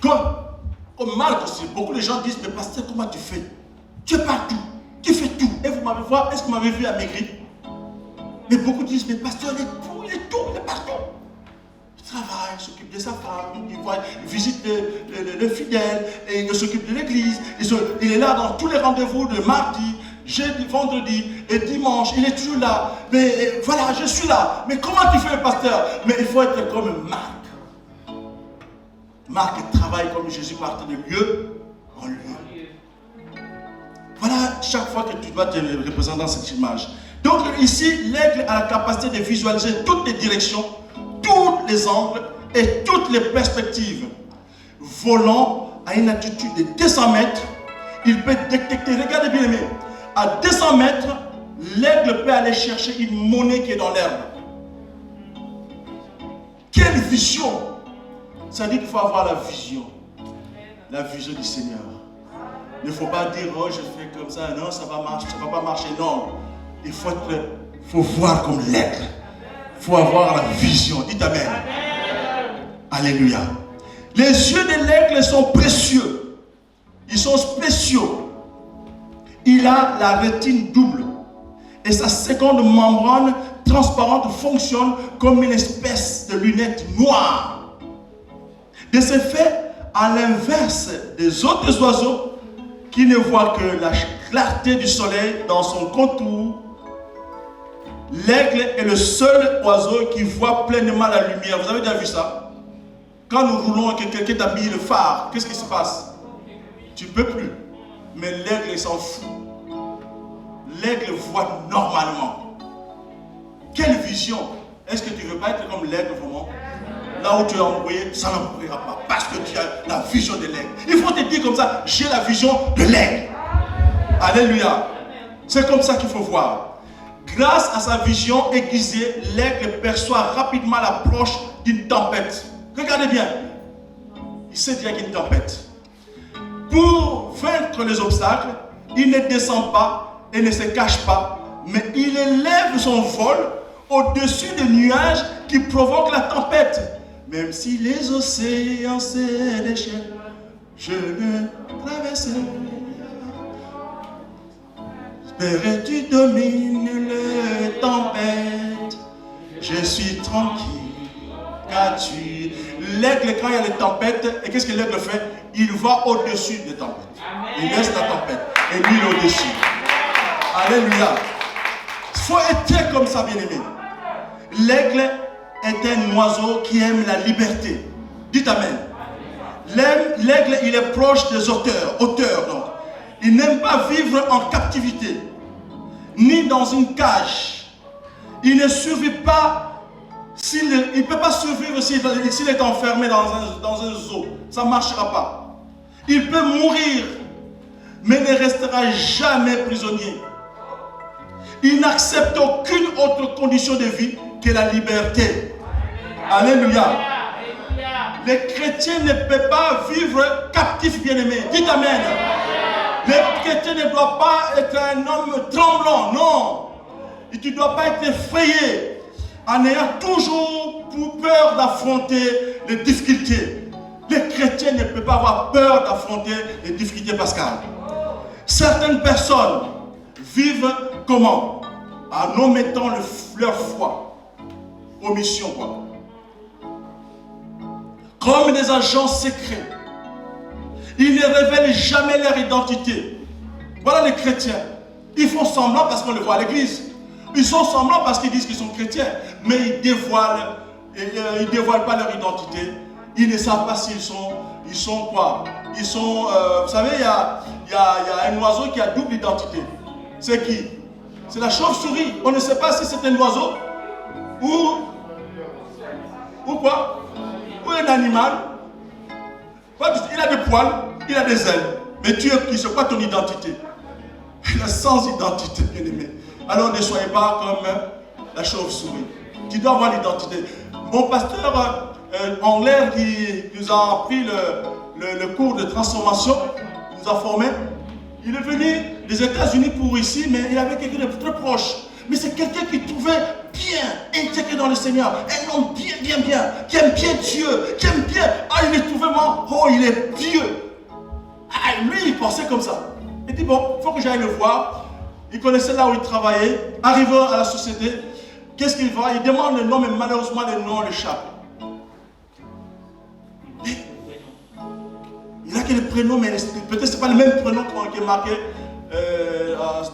Comme Marc aussi. Beaucoup de gens disent, mais pasteur, comment tu fais? Tu es partout. Tu fais tout. Et vous m'avez vu, est-ce que vous m'avez vu à maigrir? Mais beaucoup disent, mais pasteur, il est tout, il est partout. Il travaille, il s'occupe de sa femme, il visite les fidèles, et il s'occupe de l'église. Il est là dans tous les rendez-vous de mardi, jeudi, vendredi et dimanche. Il est toujours là. Mais voilà, je suis là. Mais comment tu fais, pasteur? Mais il faut être comme Marc. Marc travaille comme Jésus partait de lieu en lieu. Voilà, chaque fois que tu dois te représenter dans cette image. Donc ici, l'aigle a la capacité de visualiser toutes les directions, tous les angles et toutes les perspectives. Volant à une altitude de 200 mètres, il peut détecter, regardez bien aimé, à 200 mètres, l'aigle peut aller chercher une monnaie qui est dans l'herbe. Quelle vision! Ça dit qu'il faut avoir la vision du Seigneur. Il ne faut pas dire, oh je fais comme ça, non, ça va marcher, ça ne va pas marcher, non. Il faut voir comme l'aigle. Il faut avoir la vision. Dites Amen. Alléluia. Les yeux de l'aigle sont précieux. Ils sont spéciaux. Il a la rétine double. Et sa seconde membrane transparente fonctionne comme une espèce de lunette noire. De ce fait, à l'inverse des autres oiseaux qui ne voient que la clarté du soleil dans son contour, l'aigle est le seul oiseau qui voit pleinement la lumière. Vous avez déjà vu ça? Quand nous roulons et que quelqu'un t'a mis le phare, qu'est-ce qui se passe? Tu ne peux plus. Mais l'aigle, il s'en fout. L'aigle voit normalement. Quelle vision! Est-ce que tu ne veux pas être comme l'aigle vraiment? Là où tu es envoyé, ça n'envoyera pas. Parce que tu as la vision de l'aigle. Il faut te dire comme ça, j'ai la vision de l'aigle. Alléluia. C'est comme ça qu'il faut voir. Grâce à sa vision aiguisée, l'aigle perçoit rapidement l'approche d'une tempête. Regardez bien. Il sait qu'il y a une tempête. Pour vaincre les obstacles, il ne descend pas et ne se cache pas, mais il élève son vol au-dessus des nuages qui provoquent la tempête. Même si les océans se déchaînent, je ne traverserai. Espère tu domines les tempêtes. Je suis tranquille, car tu... L'aigle, quand il y a les tempêtes, et qu'est-ce que l'aigle fait? Il va au-dessus des tempêtes. Il laisse la tempête et lui il est au-dessus. Alléluia. Il faut être comme ça, bien-aimé. L'aigle est un oiseau qui aime la liberté. Dites Amen. L'aigle, il est proche des auteurs donc. Il n'aime pas vivre en captivité, ni dans une cage. Il ne survit pas, il ne peut pas survivre s'il est enfermé dans un zoo. Ça ne marchera pas. Il peut mourir, mais ne restera jamais prisonnier. Il n'accepte aucune autre condition de vie que la liberté. Alléluia. Les chrétiens ne peuvent pas vivre captifs, bien-aimés. Dites Amen. Le chrétien ne doit pas être un homme tremblant, non. Et tu ne dois pas être effrayé en ayant toujours pour peur d'affronter les difficultés. Le chrétien ne peut pas avoir peur d'affronter les difficultés, Pascal. Certaines personnes vivent comment? En omettant leur foi. Omission, quoi. Comme des agents secrets. Ils ne révèlent jamais leur identité. Voilà les chrétiens. Ils font semblant parce qu'on les voit à l'église. Ils sont semblants parce qu'ils disent qu'ils sont chrétiens. Mais ils dévoilent pas leur identité. Ils ne savent pas s'ils sont quoi. Ils sont, vous savez, il y a un oiseau qui a double identité. C'est qui? C'est la chauve-souris. On ne sait pas si c'est un oiseau ou quoi? Ou un animal. Il a des poils, il a des ailes. Mais tu es qui? C'est quoi ton identité? Il est sans identité, bien aimé. Alors ne soyez pas comme la chauve-souris. Tu dois avoir l'identité. Mon pasteur anglais qui nous a appris le cours de transformation, il nous a formés. Il est venu des États-Unis pour ici, mais il avait quelqu'un de très proche. Mais c'est quelqu'un qui trouvait bien intégré dans le Seigneur. Un homme bien, qui aime bien Dieu, qui aime bien. Ah, il est tout vraiment, oh, il est pieux. Ah, lui, il pensait comme ça. Il dit, bon, il faut que j'aille le voir. Il connaissait là où il travaillait. Arrivant à la société, qu'est-ce qu'il va? Il demande le nom, mais malheureusement, le nom l'échappe. Il a que le prénom, mais peut-être ce n'est pas le même prénom qui est marqué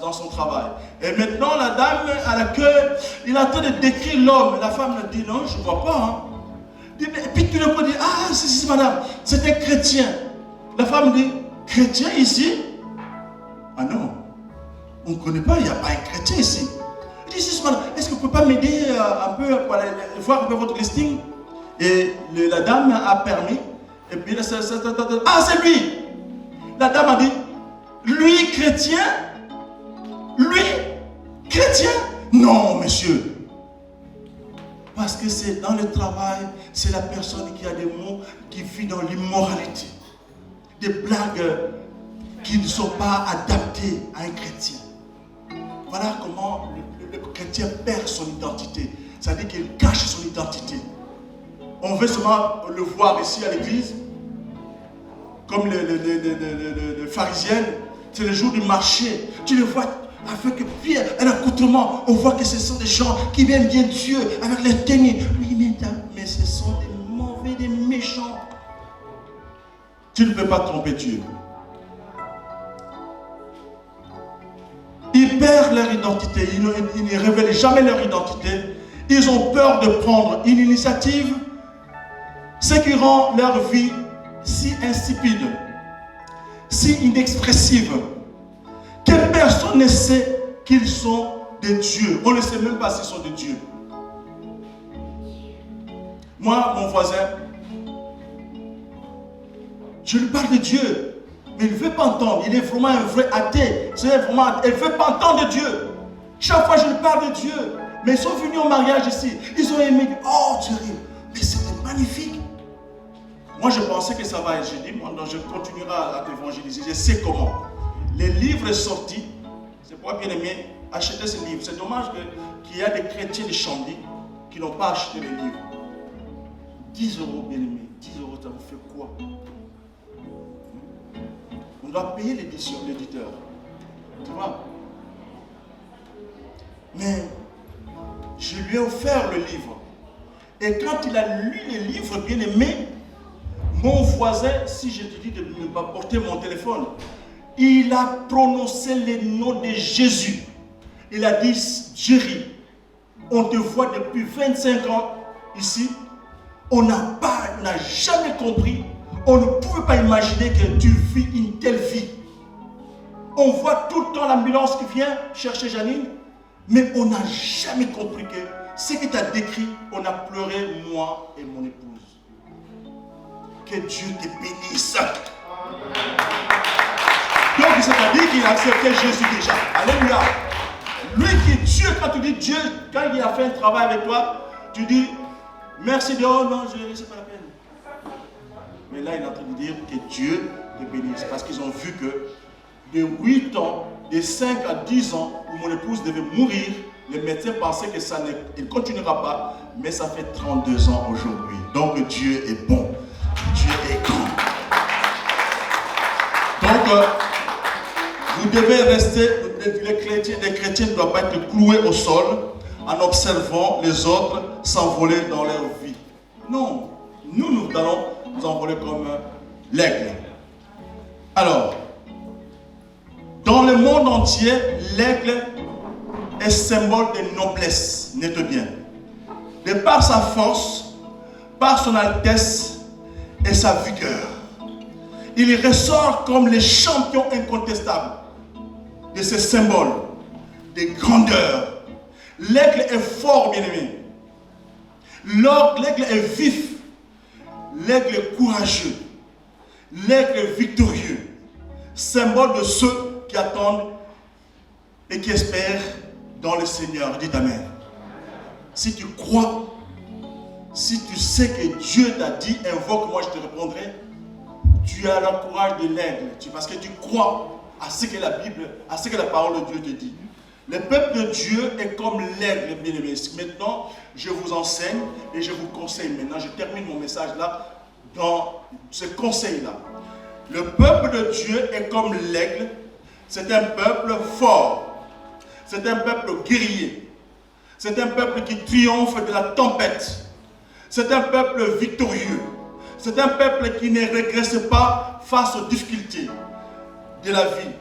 dans son travail. Et maintenant, la dame à l'accueil, il est en train de décrire l'homme. La femme lui dit, non, je ne vois pas. Hein. Et puis tout le monde dit, ah, c'est madame, c'est un chrétien. La femme dit, chrétien ici? Ah non, on ne connaît pas, il n'y a pas un chrétien ici. Il dit, si, madame, est-ce que vous ne pouvez pas m'aider un peu pour aller voir un peu votre listing? Et la dame a permis. Et puis, ah, c'est lui! La dame a dit, lui, chrétien? Lui, chrétien? Non, monsieur. Parce que c'est dans le travail, c'est la personne qui a des mots, qui vit dans l'immoralité. Des blagues qui ne sont pas adaptées à un chrétien. Voilà comment le chrétien perd son identité. C'est-à-dire qu'il cache son identité. On veut seulement le voir ici à l'église, comme les pharisiennes. C'est le jour du marché. Tu le vois avec un accoutrement. On voit que ce sont des gens qui aiment bien Dieu avec les tenues. Oui, mais ce sont des mauvais, des méchants. Tu ne peux pas tromper Dieu. Ils perdent leur identité. Ils ne révèlent jamais leur identité. Ils ont peur de prendre une initiative. Ce qui rend leur vie si insipide, si inexpressive, que personne ne sait qu'ils sont de Dieu. On ne sait même pas s'ils sont de Dieu. Moi, mon voisin, je lui parle de Dieu, mais il ne veut pas entendre. Il est vraiment un vrai athée. Il ne veut pas entendre de Dieu. Chaque fois, je lui parle de Dieu. Mais ils sont venus au mariage ici. Ils ont aimé. Oh, Dieu, mais c'était magnifique. Moi, je pensais que ça va être. J'ai dit, je continuerai à t'évangéliser. Je sais comment. Les livres sortis, c'est pourquoi bien aimé acheter ces livres. C'est dommage qu'il y a des chrétiens de Chambly qui n'ont pas acheté les livres. 10 euros, bien aimé. 10 euros, ça vous fait quoi? On doit payer l'édition, l'éditeur. Tu vois? Mais je lui ai offert le livre. Et quand il a lu les livres, bien aimé, mon voisin, si je te dis de ne pas porter mon téléphone, il a prononcé le nom de Jésus. Il a dit, Jerry, on te voit depuis 25 ans ici. On n'a jamais compris. On ne pouvait pas imaginer que tu vis une telle vie. On voit tout le temps l'ambulance qui vient chercher Janine, mais on n'a jamais compris que ce que tu as décrit, on a pleuré, moi et mon épouse. Que Dieu te bénisse. Donc, c'est-à-dire qu'il a accepté Jésus déjà. Alléluia. Lui qui est Dieu, quand tu dis Dieu, quand il a fait un travail avec toi, tu dis merci Dieu, oh non, c'est pas la peine. Mais là, il est en train de dire que Dieu te bénisse. Parce qu'ils ont vu que de 8 ans, de 5 à 10 ans, où mon épouse devait mourir. Les médecins pensaient que ça ne continuera pas, mais ça fait 32 ans aujourd'hui. Donc Dieu est bon, Dieu est grand. Donc, vous devez rester, les chrétiens ne doivent pas être cloués au sol en observant les autres s'envoler dans leur vie. Non, nous allons nous envoler comme l'aigle. Alors, dans le monde entier, l'aigle est symbole de noblesse. Notez bien. De par sa force, par son altesse et sa vigueur, il ressort comme le champion incontestable de ce symbole de grandeur. L'aigle est fort, bien-aimé. L'aigle est vif. L'aigle est courageux. L'aigle est victorieux. Symbole de ceux qui attendent et qui espèrent dans le Seigneur. Dites Amen. Si tu crois, si tu sais que Dieu t'a dit, invoque-moi, je te répondrai. Tu as le courage de l'aigle, parce que tu crois à ce que la Bible, à ce que la parole de Dieu te dit. Le peuple de Dieu est comme l'aigle, bien-aimé. Maintenant, je vous enseigne et je vous conseille. Maintenant, je termine mon message là, dans ce conseil-là. Le peuple de Dieu est comme l'aigle. C'est un peuple fort. C'est un peuple guerrier. C'est un peuple qui triomphe de la tempête. C'est un peuple victorieux. C'est un peuple qui ne régresse pas face aux difficultés de la vie,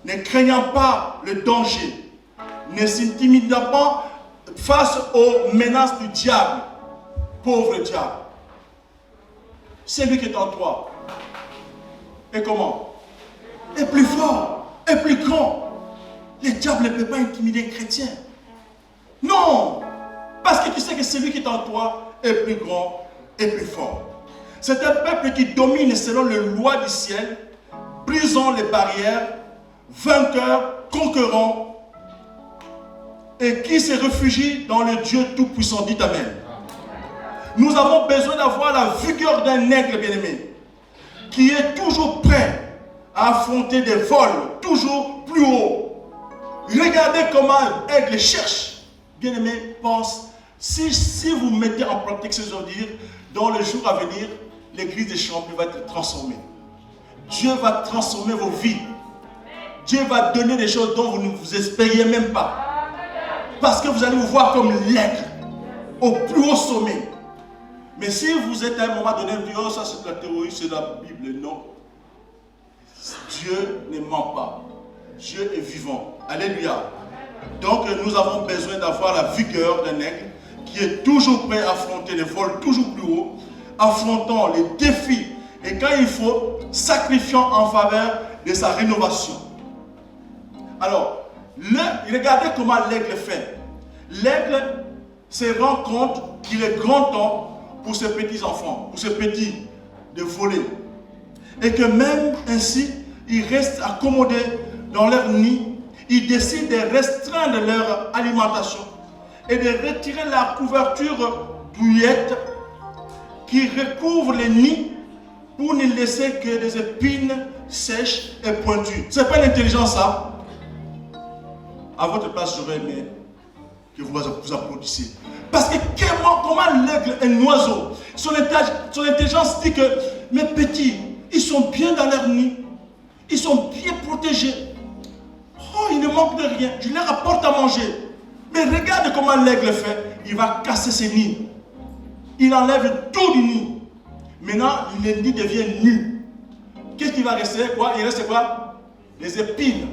ne craignant pas le danger, ne s'intimidant pas face aux menaces du diable. Pauvre diable. C'est lui qui est en toi. Et comment? Est plus fort, est plus grand. Le diable ne peut pas intimider un chrétien. Non! Parce que tu sais que celui qui est en toi est plus grand et plus fort. C'est un peuple qui domine selon les lois du ciel, brisant les barrières, vainqueur, conquérant, et qui se réfugie dans le Dieu Tout-Puissant. Dites Amen. Nous avons besoin d'avoir la vigueur d'un aigle, bien-aimé, qui est toujours prêt à affronter des vols, toujours plus haut. Regardez comment un aigle cherche. Bien-aimé, pense, si vous mettez en pratique ces ordures, dans les jours à venir, l'église des Champions va être transformée. Dieu va transformer vos vies. Dieu va donner des choses dont vous ne vous espériez même pas. Parce que vous allez vous voir comme l'aigle, au plus haut sommet. Mais si vous êtes à un moment donné, vous dites, oh ça c'est la théorie, c'est la Bible. Non. Dieu ne ment pas. Dieu est vivant. Alléluia. Donc nous avons besoin d'avoir la vigueur d'un aigle qui est toujours prêt à affronter les vols toujours plus haut, affrontant les défis et quand il faut, sacrifiant en faveur de sa rénovation. Alors, regardez comment l'aigle fait. L'aigle se rend compte qu'il est grand temps pour ses petits-enfants, pour ses petits, de voler. Et que même ainsi, ils restent accommodés dans leur nid. Ils décident de restreindre leur alimentation et de retirer la couverture douillette qui recouvre les nids pour ne laisser que des épines sèches et pointues. C'est pas l'intelligence, ça. À votre place, j'aurais aimé que vous applaudissiez. Parce que comment l'aigle est un oiseau, son intelligence dit que mes petits, ils sont bien dans leur nid. Ils sont bien protégés. Oh, ils ne manquent de rien. Je leur apporte à manger. Mais regarde comment l'aigle fait. Il va casser ses nids. Il enlève tout du nid. Maintenant, le nid devient nu. Qu'est-ce qui va rester? Quoi? Il reste quoi? Les épines.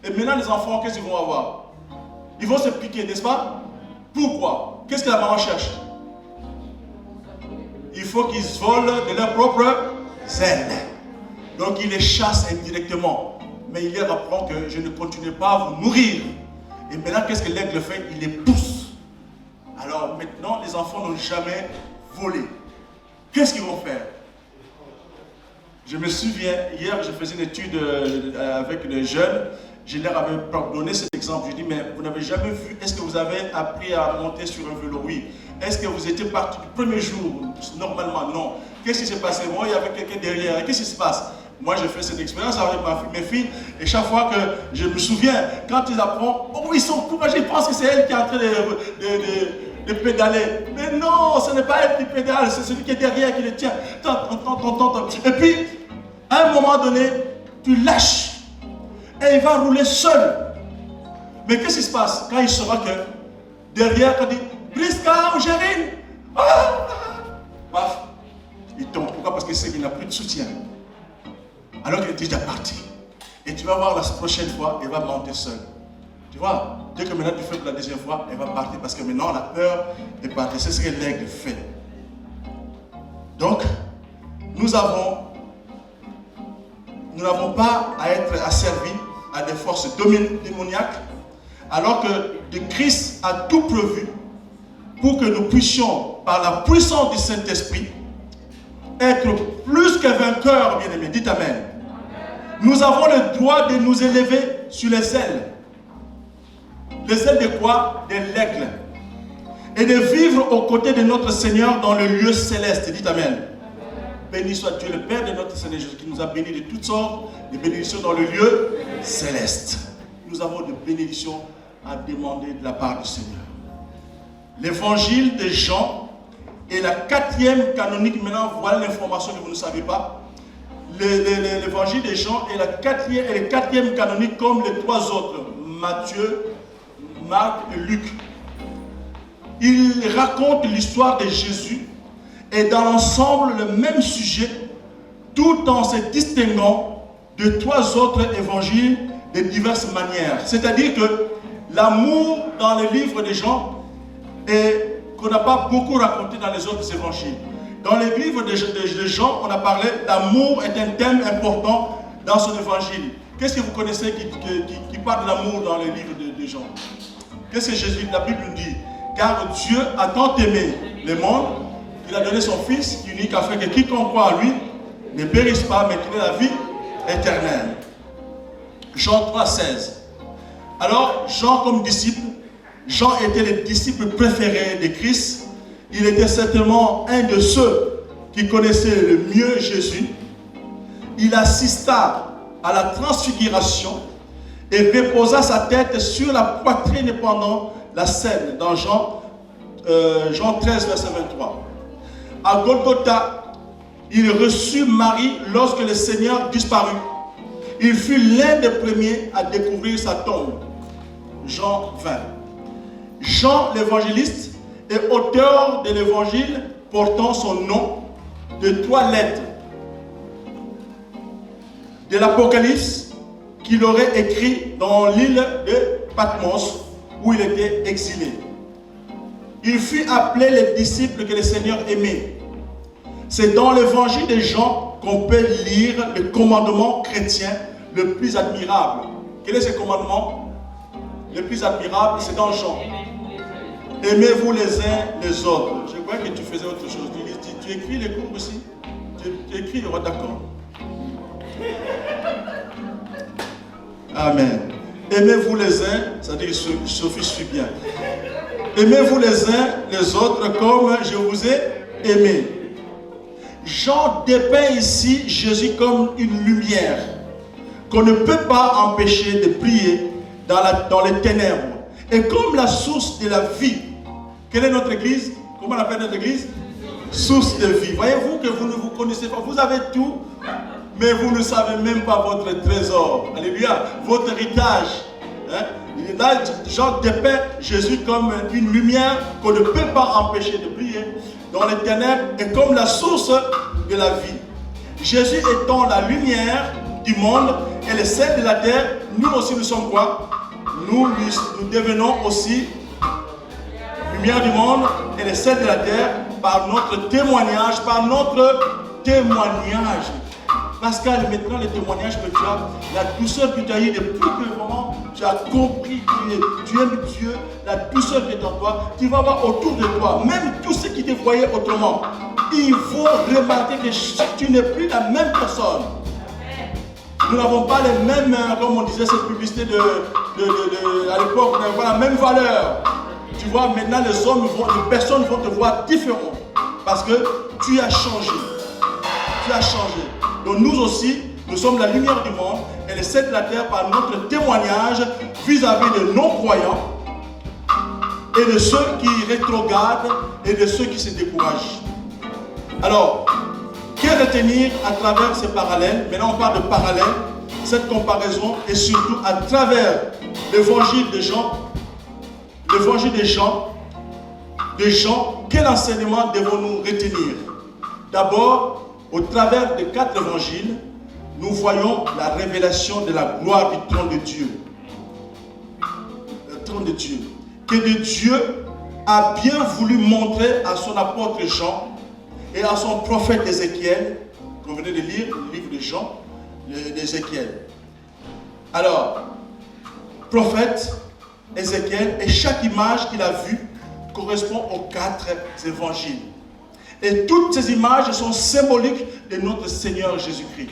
Et maintenant, les enfants, qu'est-ce qu'ils vont avoir? Ils vont se piquer, n'est-ce pas? Pourquoi? Qu'est-ce que la maman cherche? Il faut qu'ils volent de leur propre zèle. Donc, il les chasse indirectement. Mais il leur apprend que je ne continue pas à vous nourrir. Et maintenant, qu'est-ce que l'aigle fait? Il les pousse. Alors maintenant, les enfants n'ont jamais volé. Qu'est-ce qu'ils vont faire? Je me souviens, hier, je faisais une étude avec les jeunes. Je leur avais donné cet exemple. Je dis, mais vous n'avez jamais vu, est-ce que vous avez appris à monter sur un vélo? Oui. Est-ce que vous étiez parti du premier jour? Normalement, non. Qu'est-ce qui s'est passé? Moi, il y avait quelqu'un derrière. Qu'est-ce qui se passe? Moi, j'ai fait cette expérience avec mes filles, et chaque fois que je me souviens, quand ils apprennent, oh, ils sont courageux, ils pensent que c'est elle qui est en train de pédaler. Mais non, ce n'est pas elle qui pédale, c'est celui qui est derrière qui le tient. Et puis, à un moment donné, tu lâches, et il va rouler seul. Mais qu'est-ce qui se passe quand il saura que derrière, quand il dit Prisca ou Gérine, paf, il tombe. Pourquoi? Parce qu'il sait qu'il n'a plus de soutien. Alors qu'il est déjà parti. Et tu vas voir la prochaine fois, elle va monter seule. Tu vois, dès que maintenant tu fais pour la deuxième fois, elle va partir parce que maintenant la peur est partie. C'est ce que l'aigle fait. Donc, nous n'avons pas à être asservis à des forces démoniaques, alors que Christ a tout prévu pour que nous puissions, par la puissance du Saint-Esprit, être plus que vainqueurs, bien-aimés. Dites Amen. Nous avons le droit de nous élever sur les ailes. Les ailes de quoi? De l'aigle. Et de vivre aux côtés de notre Seigneur dans le lieu céleste. Dites Amen. Béni soit Dieu, le Père de notre Seigneur Jésus, qui nous a bénis de toutes sortes de bénédictions dans le lieu céleste. Nous avons des bénédictions à demander de la part du Seigneur. L'évangile de Jean est la 4e canonique. Maintenant, voilà l'information que vous ne savez pas. L'évangile de Jean est le 4e canonique comme les 3 autres. Matthieu, Marc et Luc. Il raconte l'histoire de Jésus et dans l'ensemble le même sujet, tout en se distinguant de 3 autres évangiles de diverses manières. C'est-à-dire que l'amour dans les livres de Jean et qu'on n'a pas beaucoup raconté dans les autres évangiles. Dans les livres de Jean, on a parlé, l'amour est un thème important dans son évangile. Qu'est-ce que vous connaissez qui parle de l'amour dans les livres de Jean? Qu'est-ce que Jésus, la Bible nous dit? Car Dieu a tant aimé le monde qu'il a donné son Fils unique afin que quiconque croit en lui ne périsse pas, mais qu'il ait la vie éternelle. Jean 3,16. Alors, Jean comme disciple, Jean était le disciple préféré de Christ. Il était certainement un de ceux qui connaissaient le mieux Jésus. Il assista à la transfiguration et reposa sa tête sur la poitrine pendant la scène dans Jean 13, verset 23. À Golgotha, il reçut Marie lorsque le Seigneur disparut. Il fut l'un des premiers à découvrir sa tombe. Jean 20. Jean l'évangéliste est auteur de l'évangile portant son nom de 3 lettres de l'Apocalypse qu'il aurait écrit dans l'île de Patmos où il était exilé. Il fut appelé les disciples que le Seigneur aimait. C'est dans l'évangile de Jean qu'on peut lire le commandement chrétien le plus admirable. Quel est ce commandement? Le plus admirable, c'est dans Jean. Aimez-vous les uns les autres. Je crois que tu faisais autre chose. Tu écris les cours aussi? Tu écris, d'accord. Amen. Aimez-vous les uns, c'est-à-dire Sophie suit bien. Aimez-vous les uns les autres comme je vous ai aimé. Jean dépeint ici Jésus comme une lumière qu'on ne peut pas empêcher de briller dans les ténèbres. Et comme la source de la vie. Quelle est notre église? Comment on appelle notre église? Source de vie. Voyez-vous que vous ne vous connaissez pas. Vous avez tout, mais vous ne savez même pas votre trésor. Alléluia. Votre héritage. Hein? Là, Jean dépeint Jésus comme une lumière qu'on ne peut pas empêcher de briller dans les ténèbres et comme la source de la vie. Jésus étant la lumière du monde et le sel de la terre, nous aussi nous sommes quoi? Nous devenons aussi lumière du monde et le sel de la terre par notre témoignage, Pascal, maintenant le témoignage que tu as, la douceur que tu as eue depuis que vraiment tu as compris que tu aimes Dieu, la douceur qui est en toi, tu vas voir autour de toi, même tous ceux qui te voyaient autrement, ils vont remarquer que tu n'es plus la même personne. Nous n'avons pas les mêmes, comme on disait cette publicité à l'époque, on n'avait pas la même valeur. Tu vois, maintenant les personnes vont te voir différent parce que tu as changé. Tu as changé. Donc nous aussi, Nous sommes la lumière du monde et le sel de la terre par notre témoignage vis-à-vis de non-croyants et de ceux qui rétrogradent et de ceux qui se découragent. Alors, que retenir à travers ces parallèles? Maintenant, on parle de parallèles, cette comparaison est surtout à travers l'évangile de Jean. L'évangile de Jean, quel enseignement devons-nous retenir? D'abord, au travers des 4 évangiles, nous voyons la révélation de la gloire du trône de Dieu. Le trône de Dieu. Que Dieu a bien voulu montrer à son apôtre Jean et à son prophète Ézéchiel, que vous venez de lire le livre de Jean, d'Ézéchiel. Alors, prophète Ézéchiel, et chaque image qu'il a vue correspond aux 4 évangiles. Et toutes ces images sont symboliques de notre Seigneur Jésus-Christ.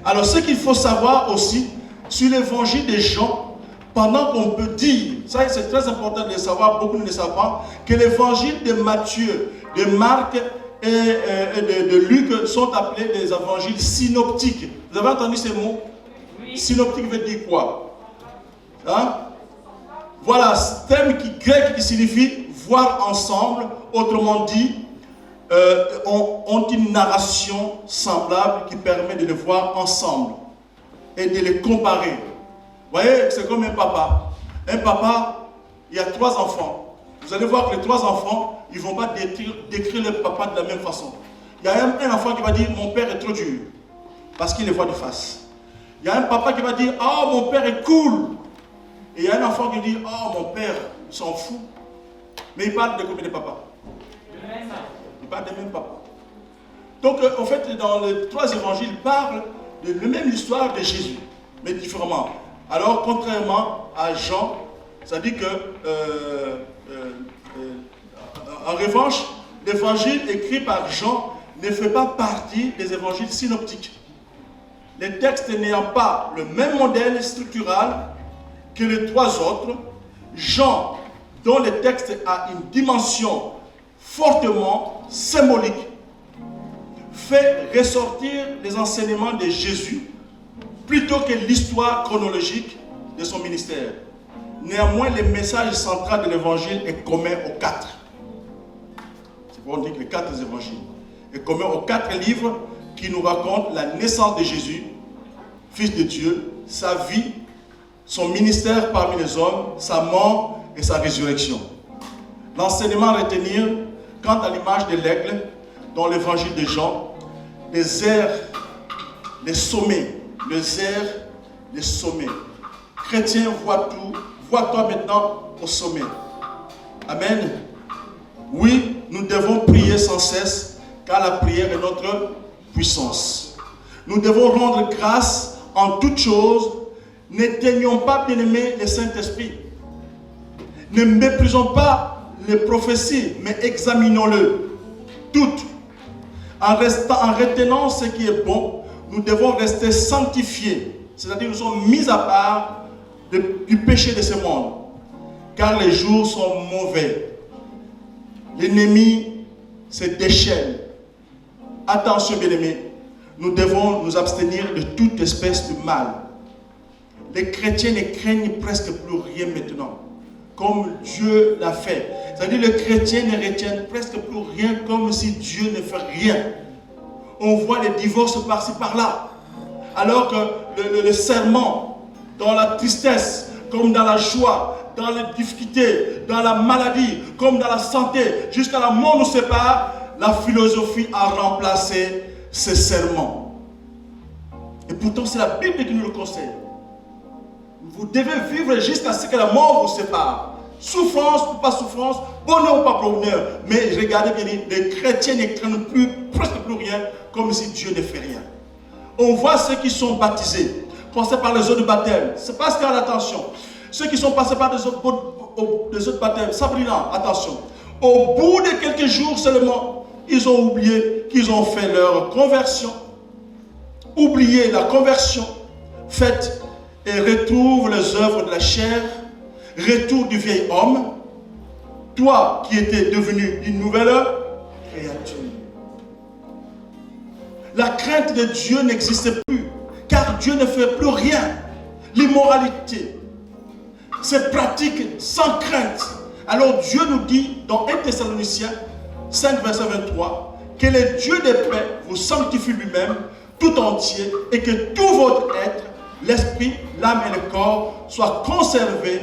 Alors, ce qu'il faut savoir aussi sur l'évangile de Jean, pendant qu'on peut dire, ça c'est très important de le savoir, beaucoup ne le savent pas, que l'évangile de Matthieu, de Marc et de Luc sont appelés des évangiles synoptiques. Vous avez entendu ces mots? Oui. Synoptique veut dire quoi? Hein? Voilà, terme grec qui signifie voir ensemble, autrement dit, ont une narration semblable qui permet de les voir ensemble et de les comparer. Vous voyez, c'est comme un papa. Un papa, il y a 3 enfants. Vous allez voir que les 3 enfants, ils ne vont pas décrire le papa de la même façon. Il y a un enfant qui va dire « mon père est trop dur » parce qu'il les voit de face. Il y a un papa qui va dire « oh, mon père est cool ». Et il y a un enfant qui dit « oh, mon père, il s'en fout ». Mais il parle de combien de papas? Il parle des mêmes papas. Donc, en fait, dans les 3 évangiles, il parle de la même histoire de Jésus, mais différemment. Alors, contrairement à Jean, ça dit que, en revanche, l'évangile écrit par Jean ne fait pas partie des évangiles synoptiques. Les textes n'ayant pas le même modèle structural que les 3 autres, Jean, dont le texte a une dimension fortement symbolique, fait ressortir les enseignements de Jésus plutôt que l'histoire chronologique de son ministère. Néanmoins, le message central de l'évangile est commun aux 4. C'est pourquoi on dit que les 4 évangiles est commun aux 4 livres qui nous racontent la naissance de Jésus, Fils de Dieu, sa vie, son ministère parmi les hommes, sa mort et sa résurrection. L'enseignement à retenir quant à l'image de l'aigle dans l'évangile de Jean, les airs, les sommets, les airs, les sommets. Chrétien, vois-toi maintenant au sommet. Amen. Oui, nous devons prier sans cesse, car la prière est notre puissance. Nous devons rendre grâce en toutes choses. N'éteignons pas, bien-aimés, le Saint-Esprit. Ne méprisons pas les prophéties, mais examinons-le toutes. En retenant ce qui est bon, nous devons rester sanctifiés, c'est-à-dire nous sommes mis à part du péché de ce monde, car les jours sont mauvais. L'ennemi se déchaîne. Attention, bien-aimés, nous devons nous abstenir de toute espèce de mal. Les chrétiens ne craignent presque plus rien maintenant, comme Dieu l'a fait. C'est-à-dire les chrétiens ne retiennent presque plus rien, comme si Dieu ne fait rien. On voit les divorces par-ci par-là, alors que le serment, dans la tristesse, comme dans la joie, dans les difficultés, dans la maladie, comme dans la santé, jusqu'à la mort nous sépare, la philosophie a remplacé ces serments. Et pourtant, c'est la Bible qui nous le conseille. Vous devez vivre jusqu'à ce que la mort vous sépare. Souffrance ou pas souffrance, bonheur ou pas bonheur. Mais regardez bien, les chrétiens ne craignent presque plus rien, comme si Dieu ne fait rien. On voit ceux qui sont baptisés, passés par les eaux de baptême. C'est parce qu'il y a l'attention. Ceux qui sont passés par les eaux de baptême, Sabrina, attention. Au bout de quelques jours seulement, ils ont oublié qu'ils ont fait leur conversion. Oublié la conversion faite et retrouvent les œuvres de la chair, retour du vieil homme, toi qui étais devenu une nouvelle créature. La crainte de Dieu n'existe plus. Dieu ne fait plus rien, l'immoralité, ces pratiques sans crainte, alors Dieu nous dit dans 1 Thessaloniciens 5, verset 23, que le Dieu de paix vous sanctifie lui-même tout entier et que tout votre être, l'esprit, l'âme et le corps soient conservés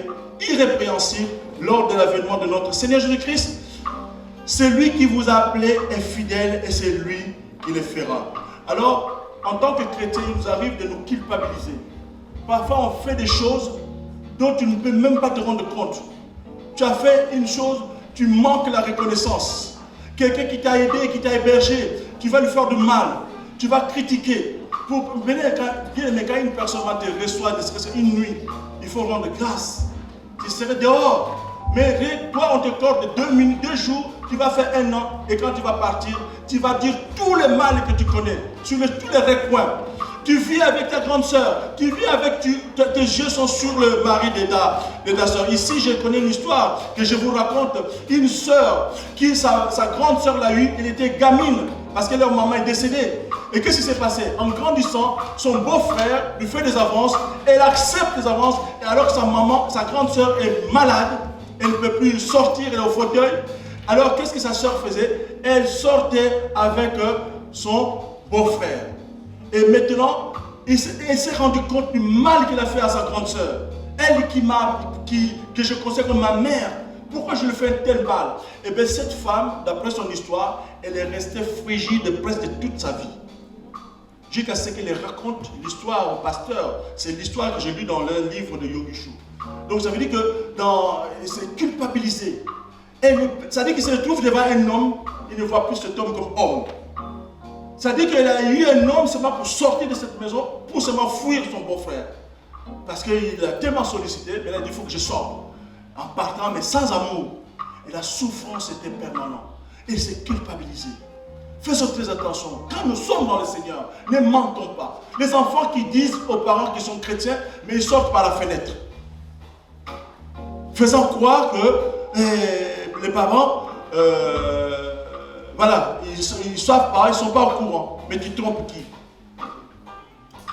irrépréhensibles lors de l'avènement de notre Seigneur Jésus-Christ. Celui qui vous a appelé est fidèle et c'est lui qui le fera. Alors, en tant que chrétien, il nous arrive de nous culpabiliser. Parfois, on fait des choses dont tu ne peux même pas te rendre compte. Tu as fait une chose, tu manques la reconnaissance. Quelqu'un qui t'a aidé, qui t'a hébergé, tu vas lui faire du mal, tu vas critiquer. Quand une personne te reçoit une nuit, il faut rendre grâce. Tu serais dehors. Mais toi, on te corde 2 jours, tu vas faire 1 an, et quand tu vas partir, tu vas dire tout le mal que tu connais, sur tous les recoins. Tu vis avec ta grande sœur, tu vis avec, tes yeux sont sur le mari de ta sœur. Ici, je connais une histoire que je vous raconte. Une sœur, sa grande sœur l'a eue, elle était gamine, parce que leur maman est décédée. Et qu'est-ce qui s'est passé? En grandissant, son beau-frère lui fait des avances, elle accepte les avances, et alors que sa grande sœur est malade, elle ne peut plus sortir, elle est au fauteuil. Alors qu'est-ce que sa sœur faisait? Elle sortait avec son beau-frère. Et maintenant, il s'est rendu compte du mal qu'il a fait à sa grande sœur. Elle que je considère comme ma mère. Pourquoi je lui fais un tel mal? Et bien cette femme, d'après son histoire, elle est restée frigide presque toute sa vie. Jusqu'à ce qu'elle raconte l'histoire au pasteur. C'est l'histoire que j'ai lue dans le livre de Yogishu. Donc ça veut dire que c'est culpabilisé. Ça veut dire qu'il se retrouve devant un homme, il ne voit plus cet homme comme homme. Ça veut dire qu'elle a eu un homme seulement pour sortir de cette maison, pour seulement fuir son beau-frère. Parce qu'il a tellement sollicité, mais elle a dit il faut que je sorte. En partant, mais sans amour. Et la souffrance était permanente. Et il s'est culpabilisé. Faisons très attention. Quand nous sommes dans le Seigneur, ne mentons pas. Les enfants qui disent aux parents qu'ils sont chrétiens, mais ils sortent par la fenêtre. Faisant croire que les parents, voilà, ils ne savent pas, ils ne sont pas au courant. Mais tu trompes qui?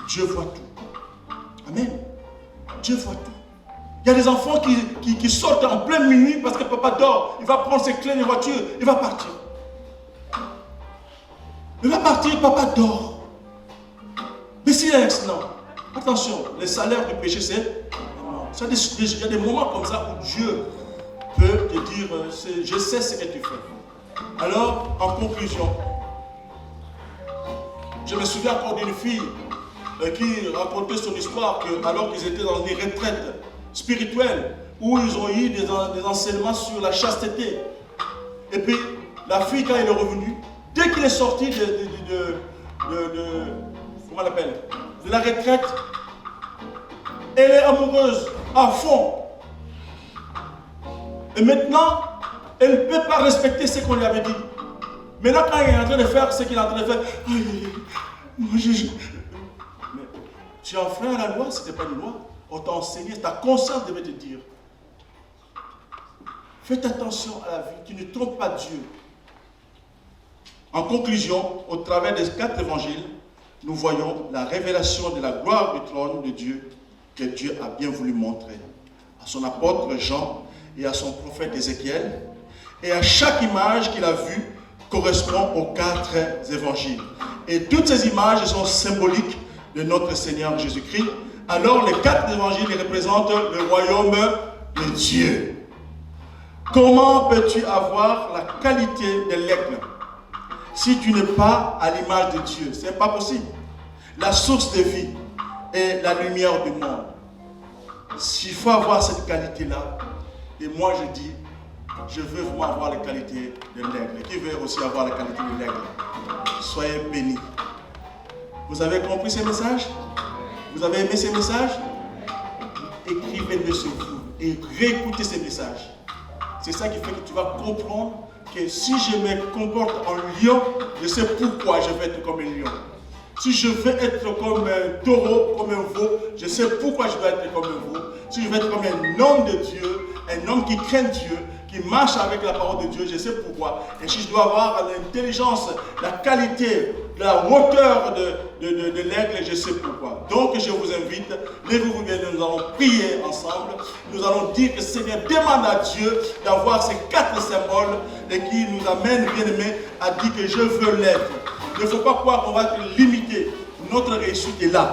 Dieu voit tout. Amen. Dieu voit tout. Il y a des enfants qui sortent en pleine minuit parce que papa dort. Il va prendre ses clés de voiture, il va partir. Il va partir, papa dort. Mais s'il y a un accident, attention, le salaire du péché c'est... Il y a des moments comme ça où Dieu peut te dire, je sais ce que tu fais. Alors, en conclusion, je me souviens encore d'une fille qui racontait son histoire que, alors qu'ils étaient dans des retraites spirituelles où ils ont eu des enseignements sur la chasteté. Et puis, la fille, quand elle est revenue, dès qu'il est sorti comment on l'appelle, de la retraite, elle est amoureuse à fond. Et maintenant, elle ne peut pas respecter ce qu'on lui avait dit. Maintenant, quand il est en train de faire ce qu'il est en train de faire, mais tu es enfreint à la loi, ce n'était pas une loi. On t'a enseigné, ta conscience devait te dire. Faites attention à la vie, tu ne trompes pas Dieu. En conclusion, au travers des 4 évangiles, nous voyons la révélation de la gloire du trône de Dieu que Dieu a bien voulu montrer à son apôtre Jean et à son prophète Ézéchiel. Et à chaque image qu'il a vue correspond aux 4 évangiles. Et toutes ces images sont symboliques de notre Seigneur Jésus-Christ. Alors les 4 évangiles représentent le royaume de Dieu. Comment peux-tu avoir la qualité de l'aigle si tu n'es pas à l'image de Dieu? Ce n'est pas possible. La source de vie est la lumière du monde. S'il faut avoir cette qualité-là, et moi je dis, je veux vraiment avoir la qualité de l'aigle. Qui veut aussi avoir la qualité de l'aigle? Soyez bénis. Vous avez compris ces messages? Vous avez aimé ces messages? Écrivez-le sur vous et réécoutez ces messages. C'est ça qui fait que tu vas comprendre que si je me comporte en lion, je sais pourquoi je vais être comme un lion. Si je veux être comme un taureau, comme un veau, je sais pourquoi je dois être comme un veau. Si je veux être comme un homme de Dieu, un homme qui craint Dieu, qui marche avec la parole de Dieu, je sais pourquoi. Et si je dois avoir l'intelligence, la qualité, la hauteur de l'aigle, je sais pourquoi. Donc je vous invite, levez-vous bien, nous allons prier ensemble. Nous allons dire que Seigneur demande à Dieu d'avoir ces 4 symboles et qui nous amène, bien aimé, à dire que je veux l'être. Il ne faut pas croire qu'on va être limité. Notre réussite est là.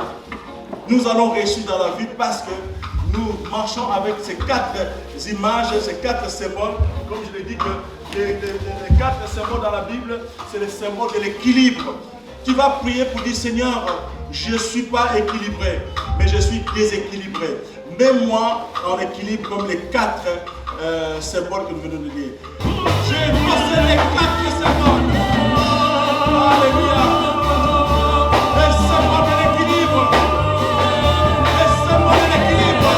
Nous allons réussir dans la vie parce que nous marchons avec ces 4 images, ces 4 symboles. Comme je l'ai dit, que les 4 symboles dans la Bible, c'est les symboles de l'équilibre. Tu vas prier pour dire, Seigneur, je ne suis pas équilibré, mais je suis déséquilibré. Mets-moi en équilibre comme les 4 symboles que nous venons de dire. Je possède les 4 symboles. Alléluia. Les symboles de l'équilibre. Les symboles de l'équilibre.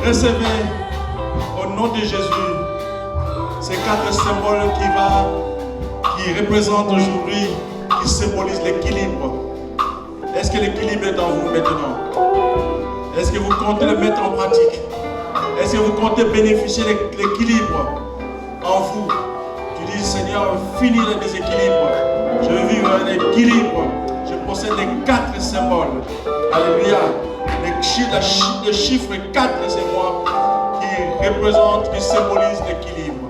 Recevez au nom de Jésus ces 4 symboles qui représentent aujourd'hui, qui symbolisent l'équilibre. Est-ce que l'équilibre est en vous maintenant? Est-ce que vous comptez le mettre en pratique? Est-ce que vous comptez bénéficier de l'équilibre en vous? Tu dis, Seigneur, finis le déséquilibre. Je veux vivre un équilibre. Je possède les 4 symboles. Alléluia. Le chiffre 4, c'est moi, qui représente, qui symbolise l'équilibre.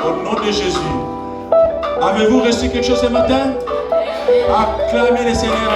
Au nom de Jésus. Avez-vous reçu quelque chose ce matin? Acclamez le Seigneur.